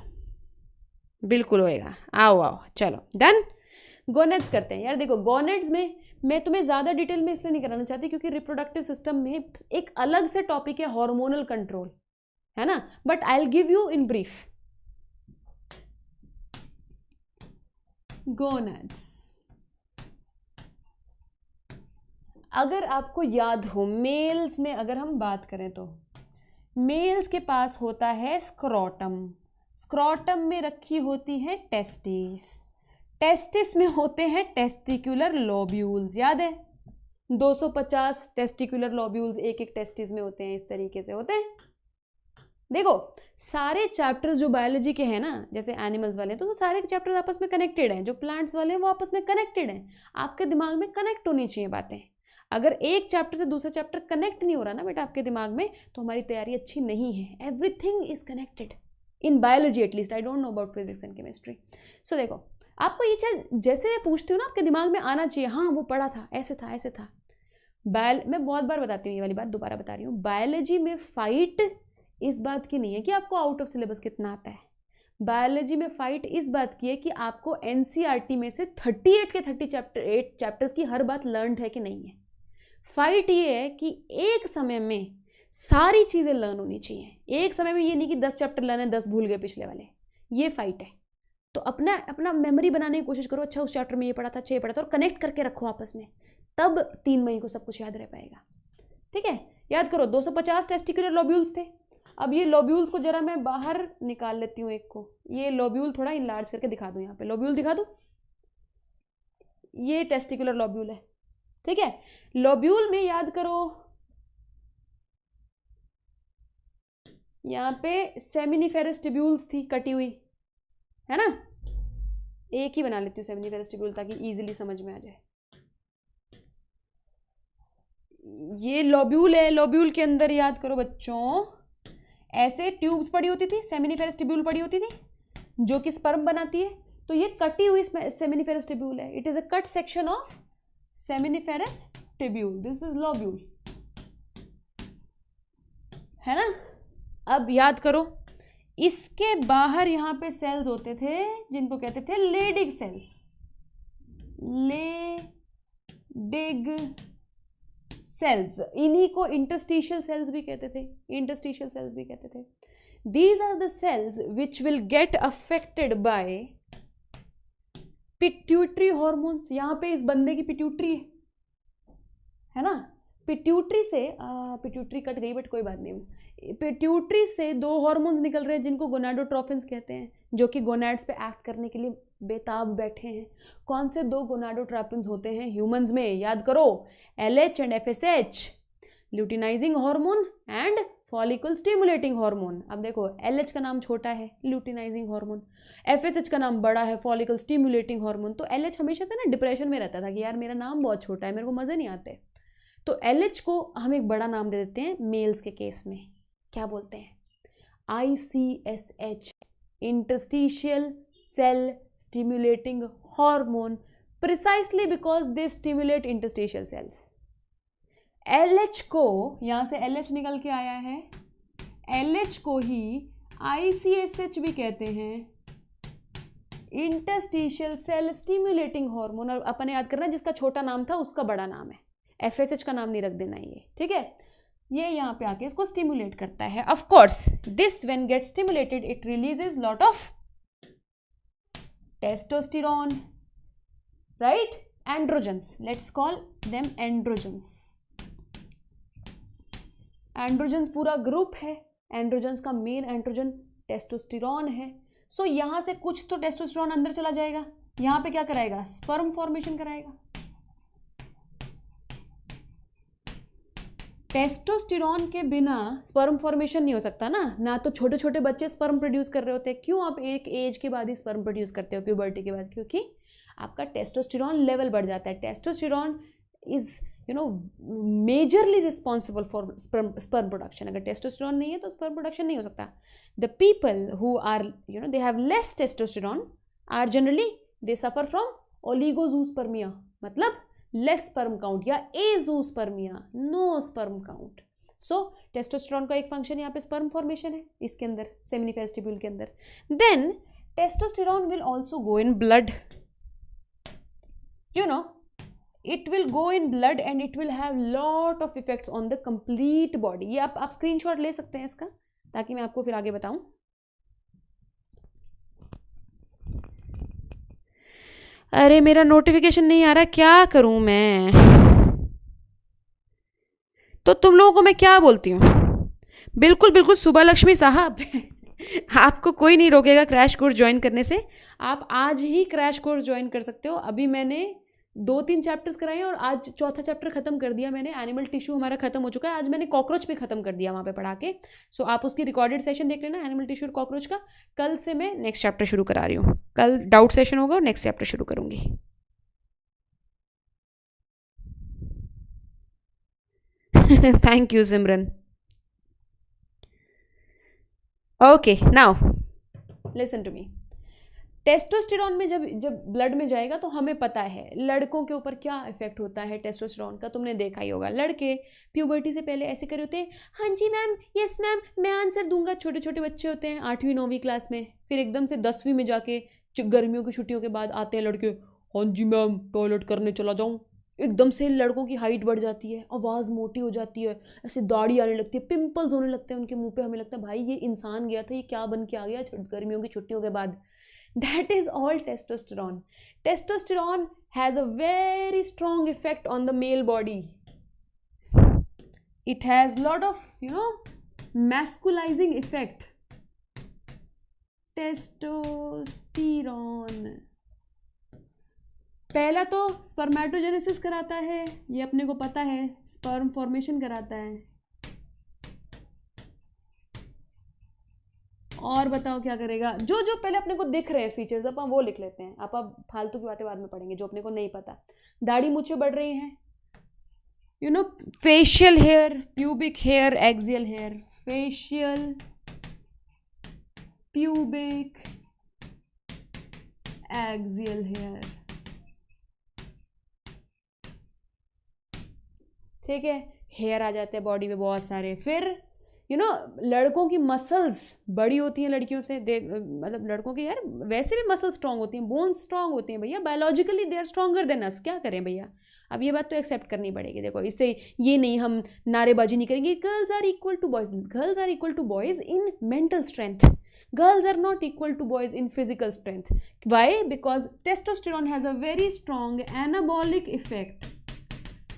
बिल्कुल होएगा। आओ चलो डन। गोनेड्स करते हैं यार। देखो गोनेड्स में मैं तुम्हें ज़्यादा डिटेल में इसलिए नहीं कराना चाहती क्योंकि रिप्रोडक्टिव सिस्टम में एक अलग से टॉपिक है हार्मोनल कंट्रोल, है ना, but I will give you in brief. Gonads, अगर आपको याद हो, मेल्स में अगर हम बात करें तो मेल्स के पास होता है स्क्रोटम, स्क्रोटम में रखी होती है टेस्टिस, टेस्टिस में होते हैं टेस्टिकुलर लोब्यूल्स। याद है 250 टेस्टिकुलर लोब्यूल्स एक टेस्टिस में होते हैं, इस तरीके से होते हैं देखो सारे चैप्टर्स जो बायोलॉजी के हैं ना, जैसे एनिमल्स वाले तो सारे चैप्टर्स आपस में कनेक्टेड हैं, जो प्लांट्स वाले हैं वो आपस में कनेक्टेड हैं। आपके दिमाग में कनेक्ट होनी चाहिए बातें। अगर एक चैप्टर से दूसरा चैप्टर कनेक्ट नहीं हो रहा ना बेटा आपके दिमाग में, तो हमारी तैयारी अच्छी नहीं है। Everything is connected in biology, at least I don't know about physics and chemistry. So देखो आपको ये चीज़ जैसे मैं पूछती हूँ ना, आपके दिमाग में आना चाहिए, हाँ वो पढ़ा था, ऐसे था ऐसे था। मैं बहुत बार बताती हूँ ये वाली बात, दोबारा बता रही हूँ, बायोलॉजी में फाइट इस बात की नहीं है कि आपको आउट ऑफ सिलेबस कितना आता है। बायोलॉजी में फाइट इस बात की है कि आपको एनसीईआरटी में से 38 के 8 चैप्टर्स की हर बात लर्न है कि नहीं है। फाइट ये है कि एक समय में सारी चीज़ें लर्न होनी चाहिए। एक समय में ये नहीं कि 10 चैप्टर लर्न है 10 भूल गए पिछले वाले, ये फाइट है। तो अपना अपना मेमोरी बनाने की कोशिश करो, अच्छा उस चैप्टर में ये पढ़ा था, अच्छा ये पढ़ा था, और कनेक्ट करके रखो आपस में, तब 3 मई को सब कुछ याद रह पाएगा। ठीक है, याद करो 250 टेस्टिकुलर लोब्यूल्स थे। अब ये लोब्यूल्स को जरा मैं बाहर निकाल लेती हूँ एक को, ये लोब्यूल थोड़ा इनलार्ज करके दिखा दूँ, यहाँ पे लोब्यूल दिखा दूँ, ये टेस्टिकुलर लोब्यूल है। ठीक है, लोब्यूल में याद करो यहाँ पे सेमिनिफेरस ट्यूब्यूल्स थी कटी हुई, है ना। एक ही बना लेती हूँ सेमिनिफेरस ट्यूब्यूल ताकि इजीली समझ में आ जाए। ये लोब्यूल है, लोब्यूल के अंदर याद करो बच्चों ऐसे ट्यूब्स पड़ी होती थी, सेमिनिफेरस ट्यूब्यूल पड़ी होती थी जो कि स्पर्म बनाती है। तो ये कटी हुई सेमिनिफेरस ट्यूब्यूल है, it is a cut section of seminiferous tubule, this is lobule, है ना। अब याद करो इसके बाहर यहाँ पे सेल्स होते थे जिनको कहते थे लेडिग सेल्स, लेडिग सेल्स, इन्हीं को इंटरस्टिशियल सेल्स भी कहते थे, इंटरस्टिशियल सेल्स भी कहते थे। These are the cells which will get affected by pituitary hormones. यहाँ पे इस बंदे की पिट्यूटरी है ना, पिट्यूटरी से पिट्यूटरी कट गई बट कोई बात नहीं, पिट्यूटरी से 2 हॉर्मोन्स निकल रहे हैं जिनको गोनाडोट्रोफिन्स कहते हैं, जो कि गोनाड्स पे एक्ट करने के लिए बेताब बैठे हैं। कौन से 2 गोनाडोट्रोफिन्स होते हैं ह्यूमंस में, याद करो, LH and FSH, luteinizing hormone and follicle stimulating hormone. अब देखो LH का नाम छोटा है ल्यूटिनाइजिंग हार्मोन, FSH का नाम बड़ा है फॉलिकल स्टिमुलेटिंग हार्मोन। तो LH हमेशा से ना डिप्रेशन में रहता था कि यार मेरा नाम बहुत छोटा है, मेरे को मज़े नहीं आते। तो LH को हम एक बड़ा नाम दे देते हैं मेल्स के केस में, क्या बोलते हैं, ICSH, interstitial cell stimulating hormone, precisely because they stimulate interstitial cells. LH को, यहाँ से LH निकल के आया है, LH को ही ICSH भी कहते हैं, इंटरस्टिशियल सेल स्टिमुलेटिंग हार्मोन। और अपन याद करना जिसका छोटा नाम था उसका बड़ा नाम है, FSH का नाम नहीं रख देना ये, ठीक है। ये यहाँ पे आके इसको स्टिमुलेट करता है। Of course this when get stimulated it releases lot of testosterone, right, androgens, let's call them androgens. Androgens पूरा ग्रुप है, एंड्रोजन्स का मेन एंड्रोजन टेस्टोस्टेरोन है। सो यहाँ से कुछ तो टेस्टोस्टेरोन अंदर चला जाएगा, यहाँ पे क्या कराएगा, स्पर्म फॉर्मेशन कराएगा। टेस्टोस्टेरोन के बिना स्पर्म फॉर्मेशन नहीं हो सकता ना तो छोटे छोटे बच्चे स्पर्म प्रोड्यूस कर रहे होते हैं। क्यों आप एक एज के बाद ही स्पर्म प्रोड्यूस करते हो, प्यूबर्टी के बाद, क्योंकि आपका टेस्टोस्टेरोन लेवल बढ़ जाता है। Testosterone is majorly responsible for sperm production. अगर टेस्टोस्टेरोन नहीं है तो स्पर्म प्रोडक्शन नहीं हो सकता। The people who are they have less testosterone are generally they suffer from oligozoospermia, मतलब लेस स्पर्म काउंट, या azoospermia, no sperm count. So testosterone का एक फंक्शन यहाँ पे स्पर्म फॉर्मेशन है इसके अंदर, सेमिनिफेरस ट्यूब्यूल के अंदर। Then testosterone will also go in blood, it will go in blood and it will have lot of effects on the complete body। ये आप स्क्रीनशॉट ले सकते हैं इसका, ताकि मैं आपको फिर आगे बताऊं। अरे मेरा नोटिफिकेशन नहीं आ रहा, क्या करूं मैं। तो तुम लोगों को मैं क्या बोलती हूँ, बिल्कुल बिल्कुल सुबह लक्ष्मी साहब आपको कोई नहीं रोकेगा क्रैश कोर्स ज्वाइन करने से। आप आज ही क्रैश कोर्स ज्वाइन कर सकते हो। अभी मैंने 2-3 चैप्टर्स कराए और आज चौथा चैप्टर खत्म कर दिया मैंने। एनिमल टिश्यू हमारा खत्म हो चुका है। आज मैंने कॉकरोच भी खत्म कर दिया वहाँ पे पढ़ा के। सो आप उसकी रिकॉर्डेड सेशन देख लेना एनिमल टिश्यू और कॉकरोच का। कल से मैं नेक्स्ट चैप्टर शुरू करा रही हूँ। कल डाउट सेशन होगा और नेक्स्ट चैप्टर शुरू करूँगी। Thank you Simran. Okay now listen to me. Testosterone में जब जब ब्लड में जाएगा तो हमें पता है लड़कों के ऊपर क्या इफेक्ट होता है टेस्टोस्टेरॉन का। तुमने देखा ही होगा लड़के प्यूबर्टी से पहले ऐसे करे होते हैं, हाँ जी मैम, यस मैम, मैं आंसर दूंगा। छोटे छोटे बच्चे होते हैं 8वीं 9वीं क्लास में, फिर एकदम से 10वीं में जाके गर्मियों की छुट्टियों के बाद आते हैं लड़के, हाँ जी मैम टॉयलेट करने चला जाऊँ। एकदम से लड़कों की हाइट बढ़ जाती है, आवाज़ मोटी हो जाती है, ऐसे दाढ़ी आने लगती है, पिंपल्स होने लगते हैं उनके मुंह पे। हमें लगता है भाई ये इंसान गया था, ये क्या बन के आ गया गर्मियों की छुट्टियों के बाद। That is all testosterone. Testosterone has a very strong effect on the male body. It has lot of, masculizing effect. Testosterone पहला तो स्पर्मेटोजेनेसिस कराता है, ये अपने को पता है, स्पर्म फॉर्मेशन कराता है। और बताओ क्या करेगा? जो जो पहले अपने को दिख रहे हैं फीचर्स अपन वो लिख लेते हैं। आप फालतू की बातें बाद में पढ़ेंगे जो अपने को नहीं पता। दाढ़ी मूछें बढ़ रही हैं, facial hair, pubic hair, axial hair. Facial, pubic, axial hair, ठीक है। हेयर आ जाते हैं बॉडी में बहुत सारे। फिर लड़कों की मसल्स बड़ी होती हैं लड़कियों से। मतलब लड़कों की यार वैसे भी मसल्स स्ट्रांग होती हैं, बोन्स स्ट्रांग होती हैं भैया, biologically they are stronger than us. क्या करें भैया, अब ये बात तो एक्सेप्ट करनी पड़ेगी। देखो इससे ये नहीं हम नारेबाजी नहीं करेंगे। Girls are equal to boys, girls are equal to boys in mental strength, girls are not equal to boys in physical strength. Why? Because testosterone has a very strong anabolic effect.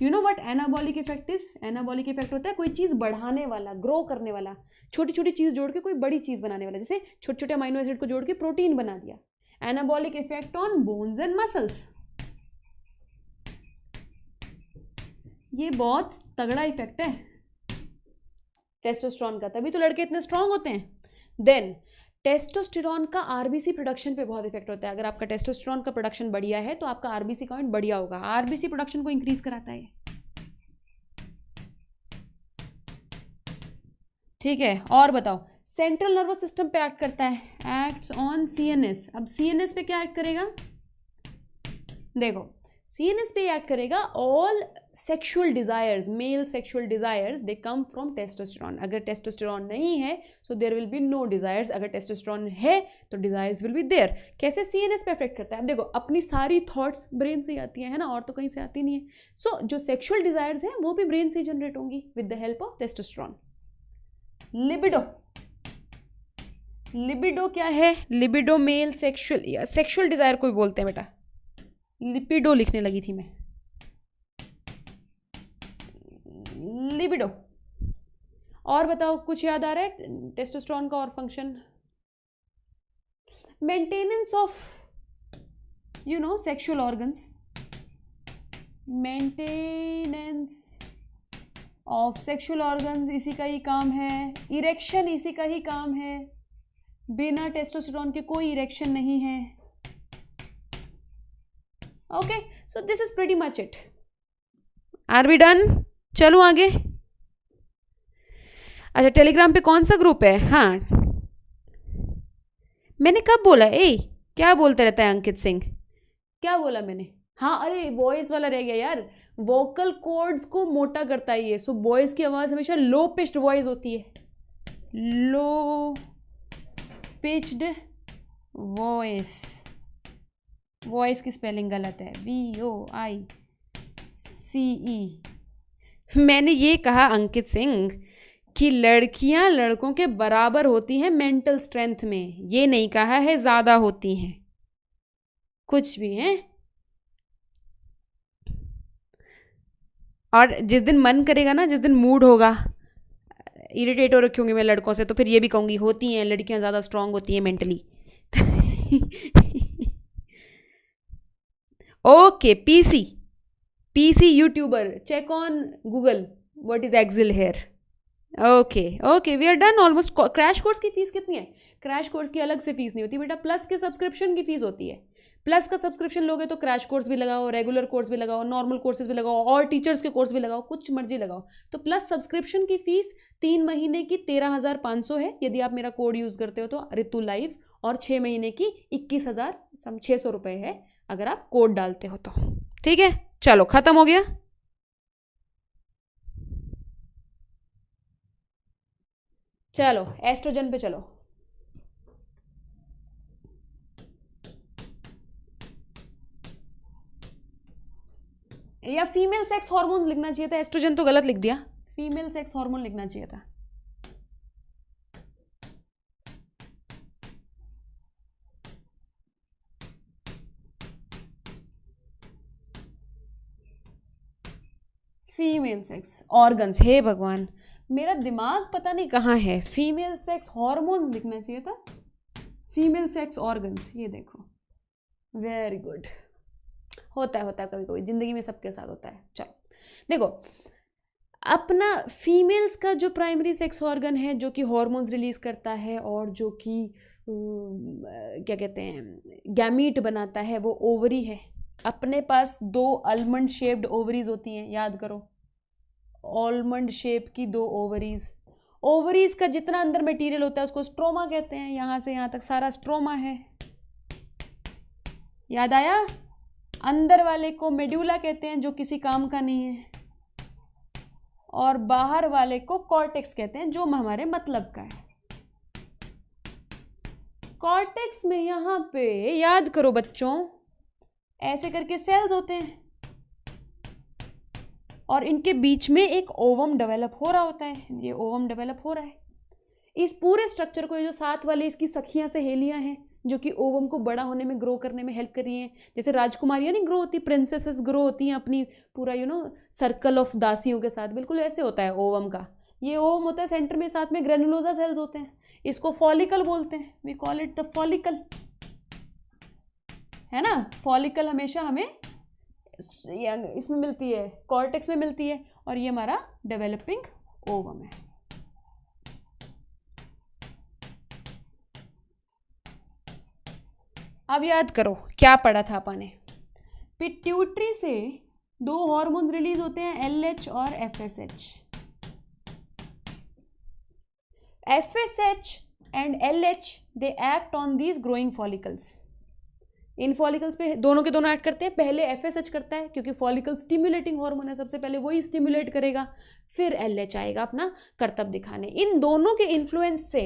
You know what anabolic effect is? Anabolic effect होता है कोई चीज़ बढ़ाने वाला, grow करने वाला, छोटी छोटी चीज़ जोड़ के कोई बड़ी चीज़ बनाने वाला। जैसे छोटे छोटे अमाइनो एसिड को जोड़ के प्रोटीन बना दिया। Anabolic effect on bones and muscles, ये बहुत तगड़ा इफेक्ट है टेस्टोस्टेरॉन का, तभी तो लड़के इतने स्ट्रांग होते हैं। देन टेस्टोस्टेरॉन का आरबीसी प्रोडक्शन पे बहुत इफेक्ट होता है। अगर आपका टेस्टोस्टेरॉन का प्रोडक्शन बढ़िया है तो आपका आरबीसी काउंट बढ़िया होगा। आरबीसी प्रोडक्शन को इंक्रीज कराता है, ठीक है। और बताओ, सेंट्रल नर्वस सिस्टम पे एक्ट करता है, एक्ट्स ऑन सीएनएस। अब सीएनएस पे क्या एक्ट करेगा? देखो सीएनएस पे एक्ट करेगा all sexual desires, male sexual desires they come from testosterone. अगर टेस्टोस्टेरॉन नहीं है so there will be no desires, अगर टेस्टोस्टेरॉन है तो डिजायर्स विल बी देयर। कैसे सीएनएस पे अफेक्ट करता है? अब देखो अपनी सारी थॉट्स ब्रेन से ही आती हैं, है ना, और तो कहीं से आती नहीं है। सो जो सेक्सुअल डिजायर्स हैं वो भी ब्रेन से ही जनरेट होंगी with the help of testosterone. Libido, libido क्या है? लिबिडो मेल सेक्सुअल या सेक्सुअल डिजायर को भी बोलते हैं बेटा। लिपिडो लिखने लगी थी मैं, लिबिडो। और बताओ कुछ याद आ रहा है टेस्टोस्टेरॉन का और function? Maintenance of sexual organs, maintenance of sexual organs इसी का ही काम है। इरेक्शन इसी का ही काम है। बिना टेस्टोस्टेरॉन के कोई इरेक्शन नहीं है। Okay, so this is pretty much it. Are we done? चलो आगे। अच्छा, टेलीग्राम पे कौन सा ग्रुप है? हाँ, मैंने कब बोला? क्या बोलते रहता है अंकित सिंह? क्या बोला मैंने? हाँ, अरे वॉइस वाला रह गया यार। वोकल कॉर्ड्स को मोटा करता है ये। सो बॉयज की आवाज़ हमेशा लो पिच्ड वॉइस होती है, लो पिच्ड वॉइस। वॉइस की स्पेलिंग गलत है, VOICE। मैंने ये कहा अंकित सिंह कि लड़कियां लड़कों के बराबर होती हैं मेंटल स्ट्रेंथ में, ये नहीं कहा है ज़्यादा होती हैं। कुछ भी हैं। और जिस दिन मन करेगा ना, जिस दिन मूड होगा, इरिटेट हो रखी होंगी मैं लड़कों से, तो फिर ये भी कहूँगी होती हैं लड़कियां ज़्यादा स्ट्रांग होती हैं mentally. Okay, PC, PC YouTuber, check on Google what is excel hair. Okay okay, we are done almost. Crash course की फीस कितनी है? क्रैश कोर्स की अलग से फीस नहीं होती बेटा, प्लस के सब्सक्रिप्शन की फीस होती है। प्लस का सब्सक्रिप्शन लोगे तो क्रैश कोर्स भी लगाओ, रेगुलर कोर्स भी लगाओ, नॉर्मल कोर्सेज भी लगाओ, और टीचर्स के कोर्स भी लगाओ, कुछ मर्जी लगाओ। तो प्लस सब्सक्रिप्शन की फीस 3 महीने की 13,500 है यदि आप मेरा कोड यूज़ करते हो तो ऋतु लाइव, और 6 महीने की 21,600 रुपये है अगर आप कोड डालते हो तो। ठीक है, चलो खत्म हो गया। चलो एस्ट्रोजन पे चलो। या फीमेल सेक्स हार्मोन्स लिखना चाहिए था, एस्ट्रोजन तो गलत लिख दिया, फीमेल सेक्स हार्मोन लिखना चाहिए था। फीमेल सेक्स ऑर्गन्स, हे भगवान मेरा दिमाग पता नहीं कहाँ है, फीमेल सेक्स हार्मोन्स लिखना चाहिए था, फीमेल सेक्स ऑर्गन्स। ये देखो, वेरी गुड। होता है कभी कभी ज़िंदगी में, सबके साथ होता है। चलो देखो, अपना फीमेल्स का जो प्राइमरी सेक्स ऑर्गन है जो कि हार्मोन्स रिलीज करता है और जो कि क्या कहते हैं गैमीट बनाता है, वो ओवरी है। अपने पास 2 आलमंड शेप्ड ओवरीज होती हैं, याद करो, आलमंड शेप की 2 ओवरीज। ओवरीज का जितना अंदर मटेरियल होता है उसको स्ट्रोमा कहते हैं, यहाँ से यहाँ तक सारा स्ट्रोमा है। याद आया? अंदर वाले को मेड्यूला कहते हैं जो किसी काम का नहीं है, और बाहर वाले को कॉर्टेक्स कहते हैं जो हमारे मतलब का है। कॉर्टेक्स में यहाँ पे याद करो बच्चों, ऐसे करके सेल्स होते हैं और इनके बीच में एक ओवम डेवलप हो रहा होता है। ये ओवम डेवलप हो रहा है। इस पूरे स्ट्रक्चर को, ये जो साथ वाले इसकी सखियां सहेलियां हैं जो कि ओवम को बड़ा होने में, ग्रो करने में हेल्प कर रही हैं, जैसे राजकुमारियां नहीं ग्रो होती, प्रिंसेसेस ग्रो होती हैं अपनी पूरा सर्कल ऑफ दासियों के साथ, बिल्कुल ऐसे होता है ओवम का। ये ओवम होता है सेंटर में, साथ में ग्रेनुलोजा सेल्स होते हैं, इसको फॉलिकल बोलते हैं, we call it the follicle, है ना। फॉलिकल हमेशा हमें इसमें मिलती है, कॉर्टेक्स में मिलती है, और ये हमारा डेवलपिंग ओवम है। अब याद करो क्या पढ़ा था अपने। पिट्यूटरी से 2 हार्मोन्स रिलीज होते हैं, LH और FSH। FSH and LH they act on these growing follicles. In follicles पे दोनों के दोनों एक्ट करते हैं। पहले FSH करता है क्योंकि फॉलिकल स्टिमुलेटिंग हार्मोन है, सबसे पहले वही स्टिमुलेट करेगा, फिर LH आएगा अपना कर्तव्य दिखाने। इन दोनों के इन्फ्लुएंस से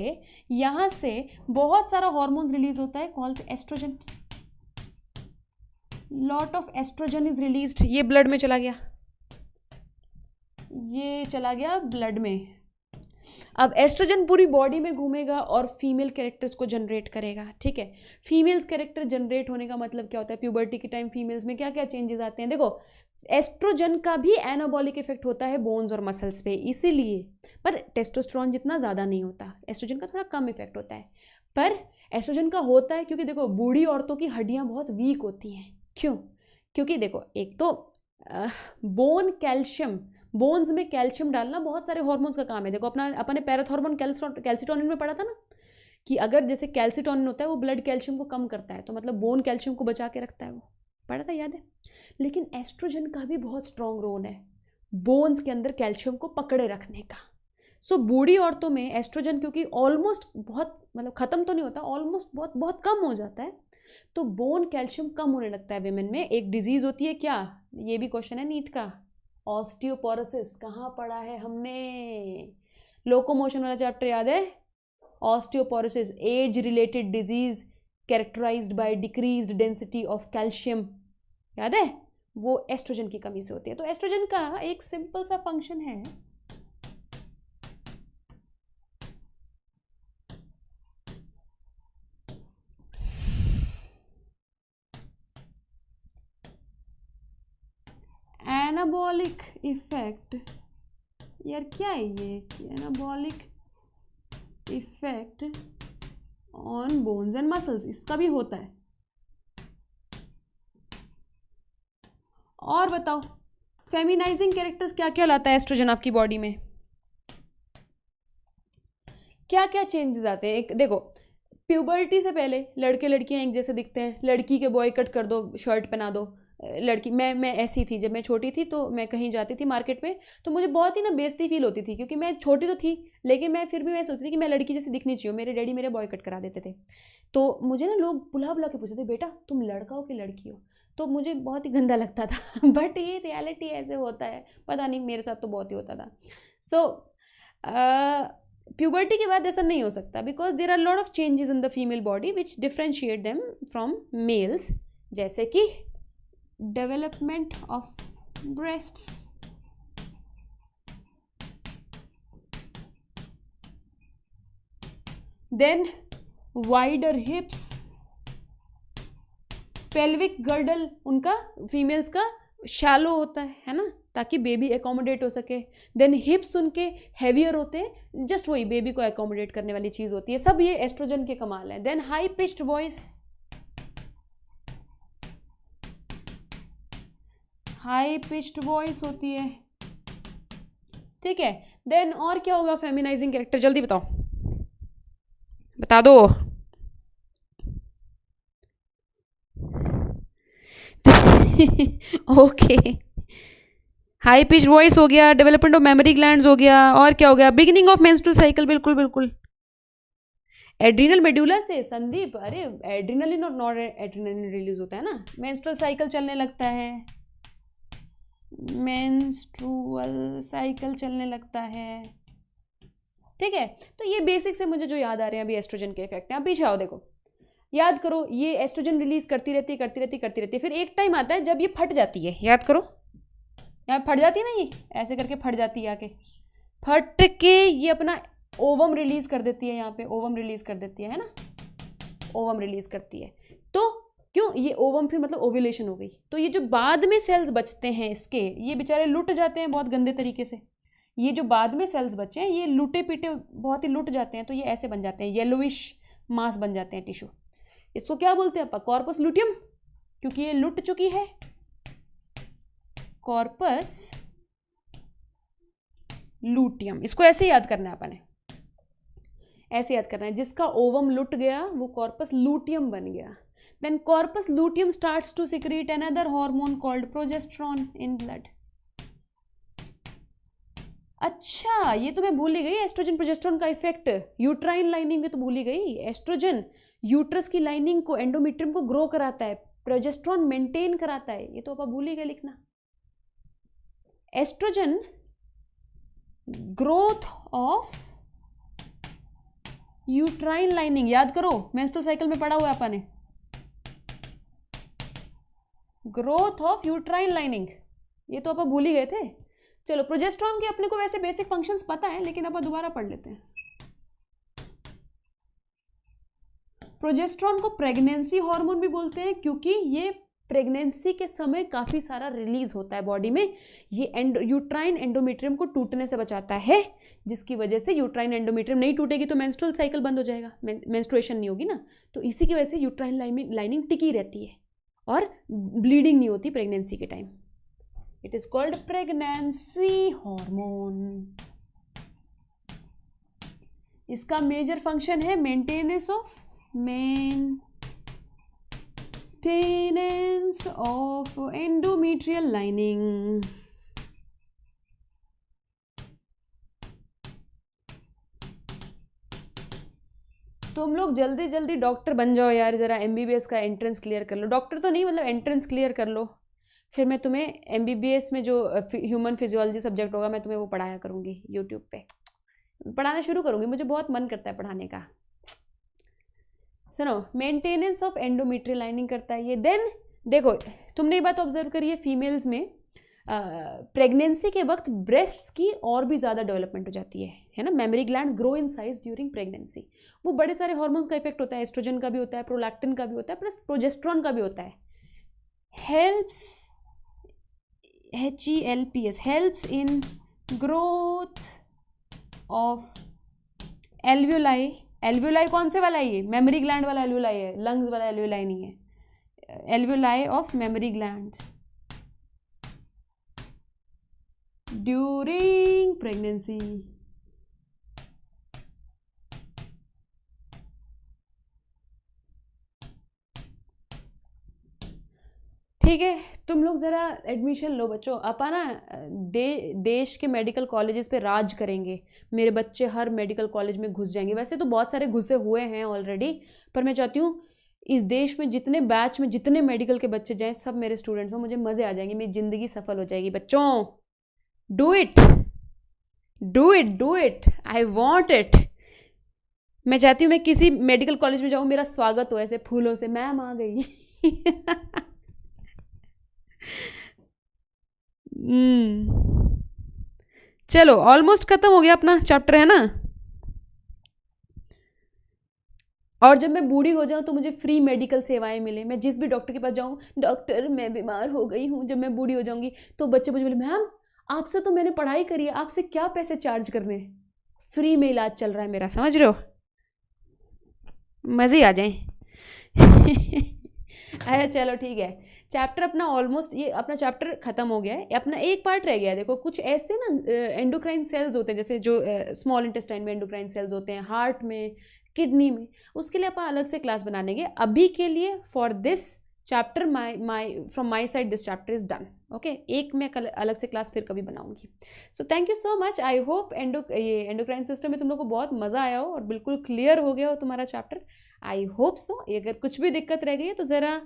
यहाँ से बहुत सारा हार्मोन्स रिलीज होता है called estrogen. Lot of estrogen is released. ये ब्लड में चला गया, ये चला गया ब्लड में। अब एस्ट्रोजन पूरी बॉडी में घूमेगा और फीमेल कैरेक्टर्स को जनरेट करेगा। ठीक है, फीमेल्स कैरेक्टर जनरेट होने का मतलब क्या होता है? प्यूबर्टी के टाइम फीमेल्स में क्या क्या चेंजेस आते हैं? देखो, एस्ट्रोजन का भी एनाबॉलिक इफेक्ट होता है बोन्स और मसल्स पे, इसीलिए, पर टेस्टोस्टेरोन जितना ज़्यादा नहीं होता, एस्ट्रोजन का थोड़ा कम इफेक्ट होता है। पर एस्ट्रोजन का होता है क्योंकि देखो बूढ़ी औरतों की हड्डियाँ बहुत वीक होती हैं। क्यों? क्योंकि देखो, एक तो बोन कैल्शियम, बोन्स में कैल्शियम डालना बहुत सारे हार्मोन्स का काम है। देखो अपने पैराथॉर्मोन कैल्सिटोनिन में पढ़ा था ना कि अगर जैसे कैल्सिटोनिन होता है वो ब्लड कैल्शियम को कम करता है, तो मतलब बोन कैल्शियम को बचा के रखता है, वो पढ़ा था, याद है। लेकिन एस्ट्रोजन का भी बहुत स्ट्रॉन्ग रोल है बोन्स के अंदर कैल्शियम को पकड़े रखने का। सो बूढ़ी औरतों में एस्ट्रोजन क्योंकि ऑलमोस्ट बहुत, मतलब ख़त्म तो नहीं होता, ऑलमोस्ट बहुत बहुत कम हो जाता है, तो बोन कैल्शियम कम होने लगता है विमेन में। एक डिजीज़ होती है क्या, ये भी क्वेश्चन है नीट का, ऑस्टियोपोरोसिस। कहाँ पढ़ा है हमने? लोकोमोशन वाला चैप्टर याद है? Osteoporosis, age related disease characterised by decreased density of calcium, याद है? वो एस्ट्रोजन की कमी से होती है। तो एस्ट्रोजन का एक सिंपल सा फंक्शन है, एनाबॉलिक इफेक्ट। यार क्या है ये? Anabolic effect on bones and muscles, इसका भी होता है। और बताओ फेमिनाइजिंग कैरेक्टर्स क्या क्या लाता है एस्ट्रोजन आपकी बॉडी में, क्या क्या चेंजेस आते हैं। एक देखो, प्यूबर्टी से पहले लड़के लड़कियां एक जैसे दिखते हैं, लड़की के बॉय कट कर दो, शर्ट पहना दो। लड़की, मैं ऐसी थी जब मैं छोटी थी, तो मैं कहीं जाती थी मार्केट में, तो मुझे बहुत ही ना बेइज्जती फील होती थी, क्योंकि मैं छोटी तो थी लेकिन मैं फिर भी मैं सोचती थी कि मैं लड़की जैसी दिखनी चाहिए। मेरे डैडी मेरे बॉय कट करा देते थे, तो मुझे ना लोग बुला बुला के पूछते थे, बेटा तुम लड़का हो कि लड़की हो, तो मुझे बहुत ही गंदा लगता था बट ये रियलिटी ऐसे होता है, पता नहीं मेरे साथ तो बहुत ही होता था। सो प्यूबर्टी के बाद ऐसा नहीं हो सकता, because there are lot of changes in the female body which differentiate them from males, जैसे कि development of breasts, then wider hips, pelvic girdle उनका फीमेल्स का शैलो होता है ना, ताकि बेबी एकोमोडेट हो सके। देन हिप्स उनके हैवियर होते हैं, जस्ट वही बेबी को एकोमोडेट करने वाली चीज़ होती है। सब ये एस्ट्रोजन के कमाल है। Then high pitched voice, high pitched voice होती है, ठीक है। देन और क्या होगा फेमिनाइजिंग कैरेक्टर, जल्दी बताओ, बता दो ओके, हाई पिच वॉइस हो गया, डेवलपमेंट ऑफ मेमोरी ग्लैंड्स हो गया, और क्या हो गया, बिगिनिंग ऑफ मेंस्ट्रुअल साइकिल, बिल्कुल बिल्कुल। एड्रिनल मेडुला से संदीप, अरे एड्रिनलिन और नॉर एड्रिनलिन रिलीज होता है ना, मेंस्ट्रुअल साइकिल चलने लगता है, मेंस्ट्रुअल साइकिल चलने लगता है, ठीक है। तो ये बेसिक से मुझे जो याद आ रहे हैं अभी एस्ट्रोजन के इफेक्ट हैं। आप पीछे आओ, देखो याद करो, ये एस्ट्रोजन रिलीज करती रहती है, फिर एक टाइम आता है जब ये फट जाती है, याद करो, यहाँ फट जाती है ना, ये ऐसे करके फट जाती है, आके फट के ये अपना ओवम रिलीज कर देती है, यहाँ पे ओवम रिलीज कर देती है ना, ओवम रिलीज करती है। तो क्यों, ये ओवम फिर मतलब ओव्यूलेशन हो गई, तो ये जो बाद में सेल्स बचते हैं इसके, ये बेचारे लुट जाते हैं बहुत गंदे तरीके से। ये जो बाद में सेल्स बचे हैं ये लुटे पीटे बहुत ही लुट जाते हैं, तो ये ऐसे बन जाते हैं, येलोविश मास बन जाते हैं टिश्यू। इसको क्या बोलते हैं अपन, कॉर्पस लुटियम, क्योंकि ये लुट चुकी है, कॉर्पस लुटियम। इसको ऐसे याद करना है अपन ने, ऐसे याद करना है, जिसका ओवम लुट गया वो कॉर्पस लुटियम बन गया। Then corpus luteum starts to secrete another hormone called progesterone in blood. अच्छा, ये तो मैं भूल ही गई, एस्ट्रोजन प्रोजेस्टेरॉन का इफेक्ट यूट्राइन लाइनिंग में तो भूल ही गई। एस्ट्रोजन यूट्रस की लाइनिंग को, एंडोमेट्रियम को ग्रो कराता है, प्रोजेस्टेरॉन मेंटेन कराता है, ये तो आप भूल ही गए लिखना। Estrogen growth of uterine lining, याद करो मेंस्ट्रुअल साइकिल में पढ़ा हुआ है अपन ने, ग्रोथ ऑफ यूट्राइन लाइनिंग, ये तो अपन भूल ही गए थे। चलो, प्रोजेस्टेरॉन के अपने को वैसे बेसिक फंक्शंस पता है, लेकिन अपन दोबारा पढ़ लेते हैं। प्रोजेस्टेरॉन को प्रेगनेंसी हार्मोन भी बोलते हैं, क्योंकि ये प्रेगनेंसी के समय काफ़ी सारा रिलीज होता है बॉडी में। ये यूट्राइन एंडोमेट्रियम को टूटने से बचाता है, जिसकी वजह से यूट्राइन एंडोमेट्रियम नहीं टूटेगी तो मेंस्ट्रुअल साइकिल बंद हो जाएगा, मेंस्ट्रुएशन नहीं होगी ना, तो इसी की वजह से यूट्राइन लाइनिंग टिकी रहती है और ब्लीडिंग नहीं होती प्रेगनेंसी के time. It is called pregnancy hormone. इसका मेजर फंक्शन है मेंटेनेंस ऑफ एंडोमेट्रियल लाइनिंग। तुम लोग जल्दी जल्दी डॉक्टर बन जाओ यार, जरा एमबीबीएस का एंट्रेंस क्लियर कर लो, डॉक्टर तो नहीं मतलब एंट्रेंस क्लियर कर लो, फिर मैं तुम्हें एमबीबीएस में जो ह्यूमन फिजियोलॉजी सब्जेक्ट होगा मैं तुम्हें वो पढ़ाया करूँगी, यूट्यूब पे पढ़ाना शुरू करूँगी, मुझे बहुत मन करता है पढ़ाने का। सुनो, मेंटेनेंस ऑफ एंडोमेट्रियल लाइनिंग करता है ये। देन देखो, तुमने ये बात ऑब्जर्व करी है फीमेल्स में प्रेगनेंसी के वक्त ब्रेस्ट की और भी ज़्यादा डेवलपमेंट हो जाती है ना, mammary glands grow in size during pregnancy. वो बड़े सारे हार्मोन्स का इफेक्ट होता है, एस्ट्रोजन का भी होता है, प्रोलैक्टिन का भी होता है, प्लस प्रोजेस्टेरॉन का भी होता है। Helps, HELPS, helps in growth of alveoli. Alveoli कौन से वाला है, ये मेमोरी ग्लैंड वाला एल्वियोलाई है, लंग्स वाला एल्वियोलाई नहीं है, alveoli of memory gland. During pregnancy. ठीक है, तुम लोग ज़रा एडमिशन लो बच्चों। अपा ना देश के मेडिकल कॉलेजेस पे राज करेंगे। मेरे बच्चे हर मेडिकल कॉलेज में घुस जाएंगे। वैसे तो बहुत सारे घुसे हुए हैं ऑलरेडी, पर मैं चाहती हूँ इस देश में जितने बैच में जितने मेडिकल के बच्चे जाएं सब मेरे स्टूडेंट्स हों। मुझे मज़े आ जाएंगे, मेरी ज़िंदगी सफल हो जाएगी। बच्चों do it, do it, do it, I want it. मैं चाहती हूँ मैं किसी मेडिकल कॉलेज में जाऊँ, मेरा स्वागत हो ऐसे फूलों से, मैम आ गई। चलो ऑलमोस्ट खत्म हो गया अपना चैप्टर, है ना। और जब मैं बूढ़ी हो जाऊं तो मुझे फ्री मेडिकल सेवाएं मिले। मैं जिस भी डॉक्टर के पास जाऊं, डॉक्टर मैं बीमार हो गई हूं, जब मैं बूढ़ी हो जाऊंगी तो बच्चे मुझे बोले मैम आपसे तो मैंने पढ़ाई करी है, आपसे क्या पैसे चार्ज करने, फ्री में इलाज चल रहा है मेरा, समझ रहे हो। मज़े आ जाए। अच्छा चलो ठीक है, चैप्टर अपना ऑलमोस्ट, ये अपना चैप्टर खत्म हो गया है। अपना एक पार्ट रह गया है। देखो कुछ ऐसे ना एंडोक्राइन सेल्स होते हैं, जैसे जो स्मॉल इंटेस्टाइन में एंडोक्राइन सेल्स होते हैं, हार्ट में, किडनी में, उसके लिए अपन अलग से क्लास बनाएंगे। अभी के लिए for this chapter from my side this chapter is done. Okay, एक मैं अलग से क्लास फिर कभी बनाऊंगी। So thank you so much. I hope ये एंडोक्राइन सिस्टम में तुम लोग को बहुत मज़ा आया हो और बिल्कुल क्लियर हो गया हो तुम्हारा चैप्टर। I hope so. अगर कुछ भी दिक्कत रह गई है तो ज़रा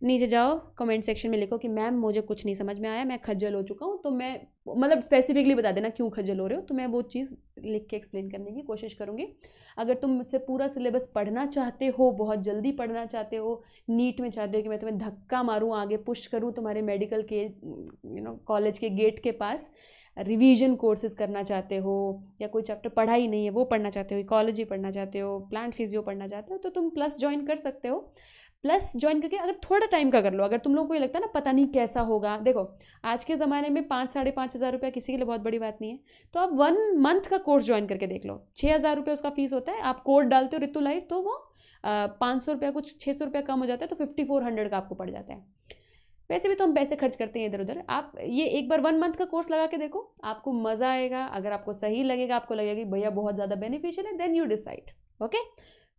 नीचे जाओ कमेंट सेक्शन में लिखो कि मैम मुझे कुछ नहीं समझ में आया, मैं खज्जल हो चुका हूँ। तो मैं मतलब स्पेसिफिकली बता देना क्यों खज्जल हो रहे हो, तो मैं वो चीज़ लिख के एक्सप्लेन करने की कोशिश करूँगी। अगर तुम मुझसे पूरा सिलेबस पढ़ना चाहते हो, बहुत जल्दी पढ़ना चाहते हो, नीट में चाहते हो कि मैं तुम्हें धक्का मारूँ, आगे पुश करूँ तुम्हारे मेडिकल के कॉलेज के गेट के पास, रिवीजन कोर्सेज करना चाहते हो, या कोई चैप्टर पढ़ा ही नहीं है वो पढ़ना चाहते हो, इकोलॉजी पढ़ना चाहते हो, प्लांट फिजियो पढ़ना चाहते हो, तो तुम प्लस ज्वाइन कर सकते हो। प्लस ज्वाइन करके अगर थोड़ा टाइम का कर लो, अगर तुम लोगों को ये लगता है ना पता नहीं कैसा होगा, देखो आज के ज़माने में 5-5.5 हज़ार रुपया किसी के लिए बहुत बड़ी बात नहीं है। तो आप 1 मंथ का कोर्स ज्वाइन करके देख लो, 6,000 रुपये उसका फीस होता है। आप कोड डालते हो ऋतु लाइव तो वो 500 रुपया, कुछ 600 रुपया कम हो जाता है, तो 5400 का आपको पड़ जाता है। वैसे भी तो हम पैसे खर्च करते हैं इधर उधर। आप ये एक बार 1 मंथ का कोर्स लगा के देखो, आपको मज़ा आएगा। अगर आपको सही लगेगा, आपको लगेगा कि भैया बहुत ज़्यादा बेनिफिशियल है, then you decide. Okay,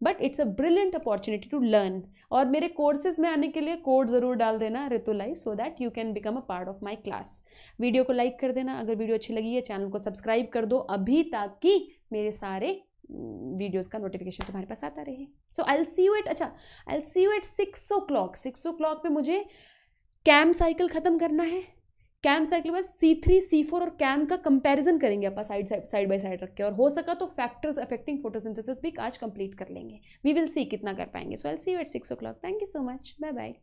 but it's a brilliant opportunity to learn. और मेरे कोर्सेज में आने के लिए कोड ज़रूर डाल देना Ritu live, so that you can become a part of my class. Video को लाइक कर देना, अगर वीडियो अच्छी लगी है चैनल को सब्सक्राइब कर दो अभी, ताकि मेरे सारे वीडियोस का नोटिफिकेशन तुम्हारे पास आता रहे। So I will see you at, अच्छा I will see you at 6 o'clock। 6 o'clock पे मुझे कैम साइकिल ख़त्म करना है। कैम साइकिल में C3 C4 और कैम का कंपैरिजन करेंगे अपन साइड बाय साइड रख के, और हो सका तो फैक्टर्स अफेक्टिंग फोटोसिंथेसिस भी आज कंप्लीट कर लेंगे। वी विल सी कितना कर पाएंगे। So I will see you at 6 o'clock। Thank you so much, bye bye.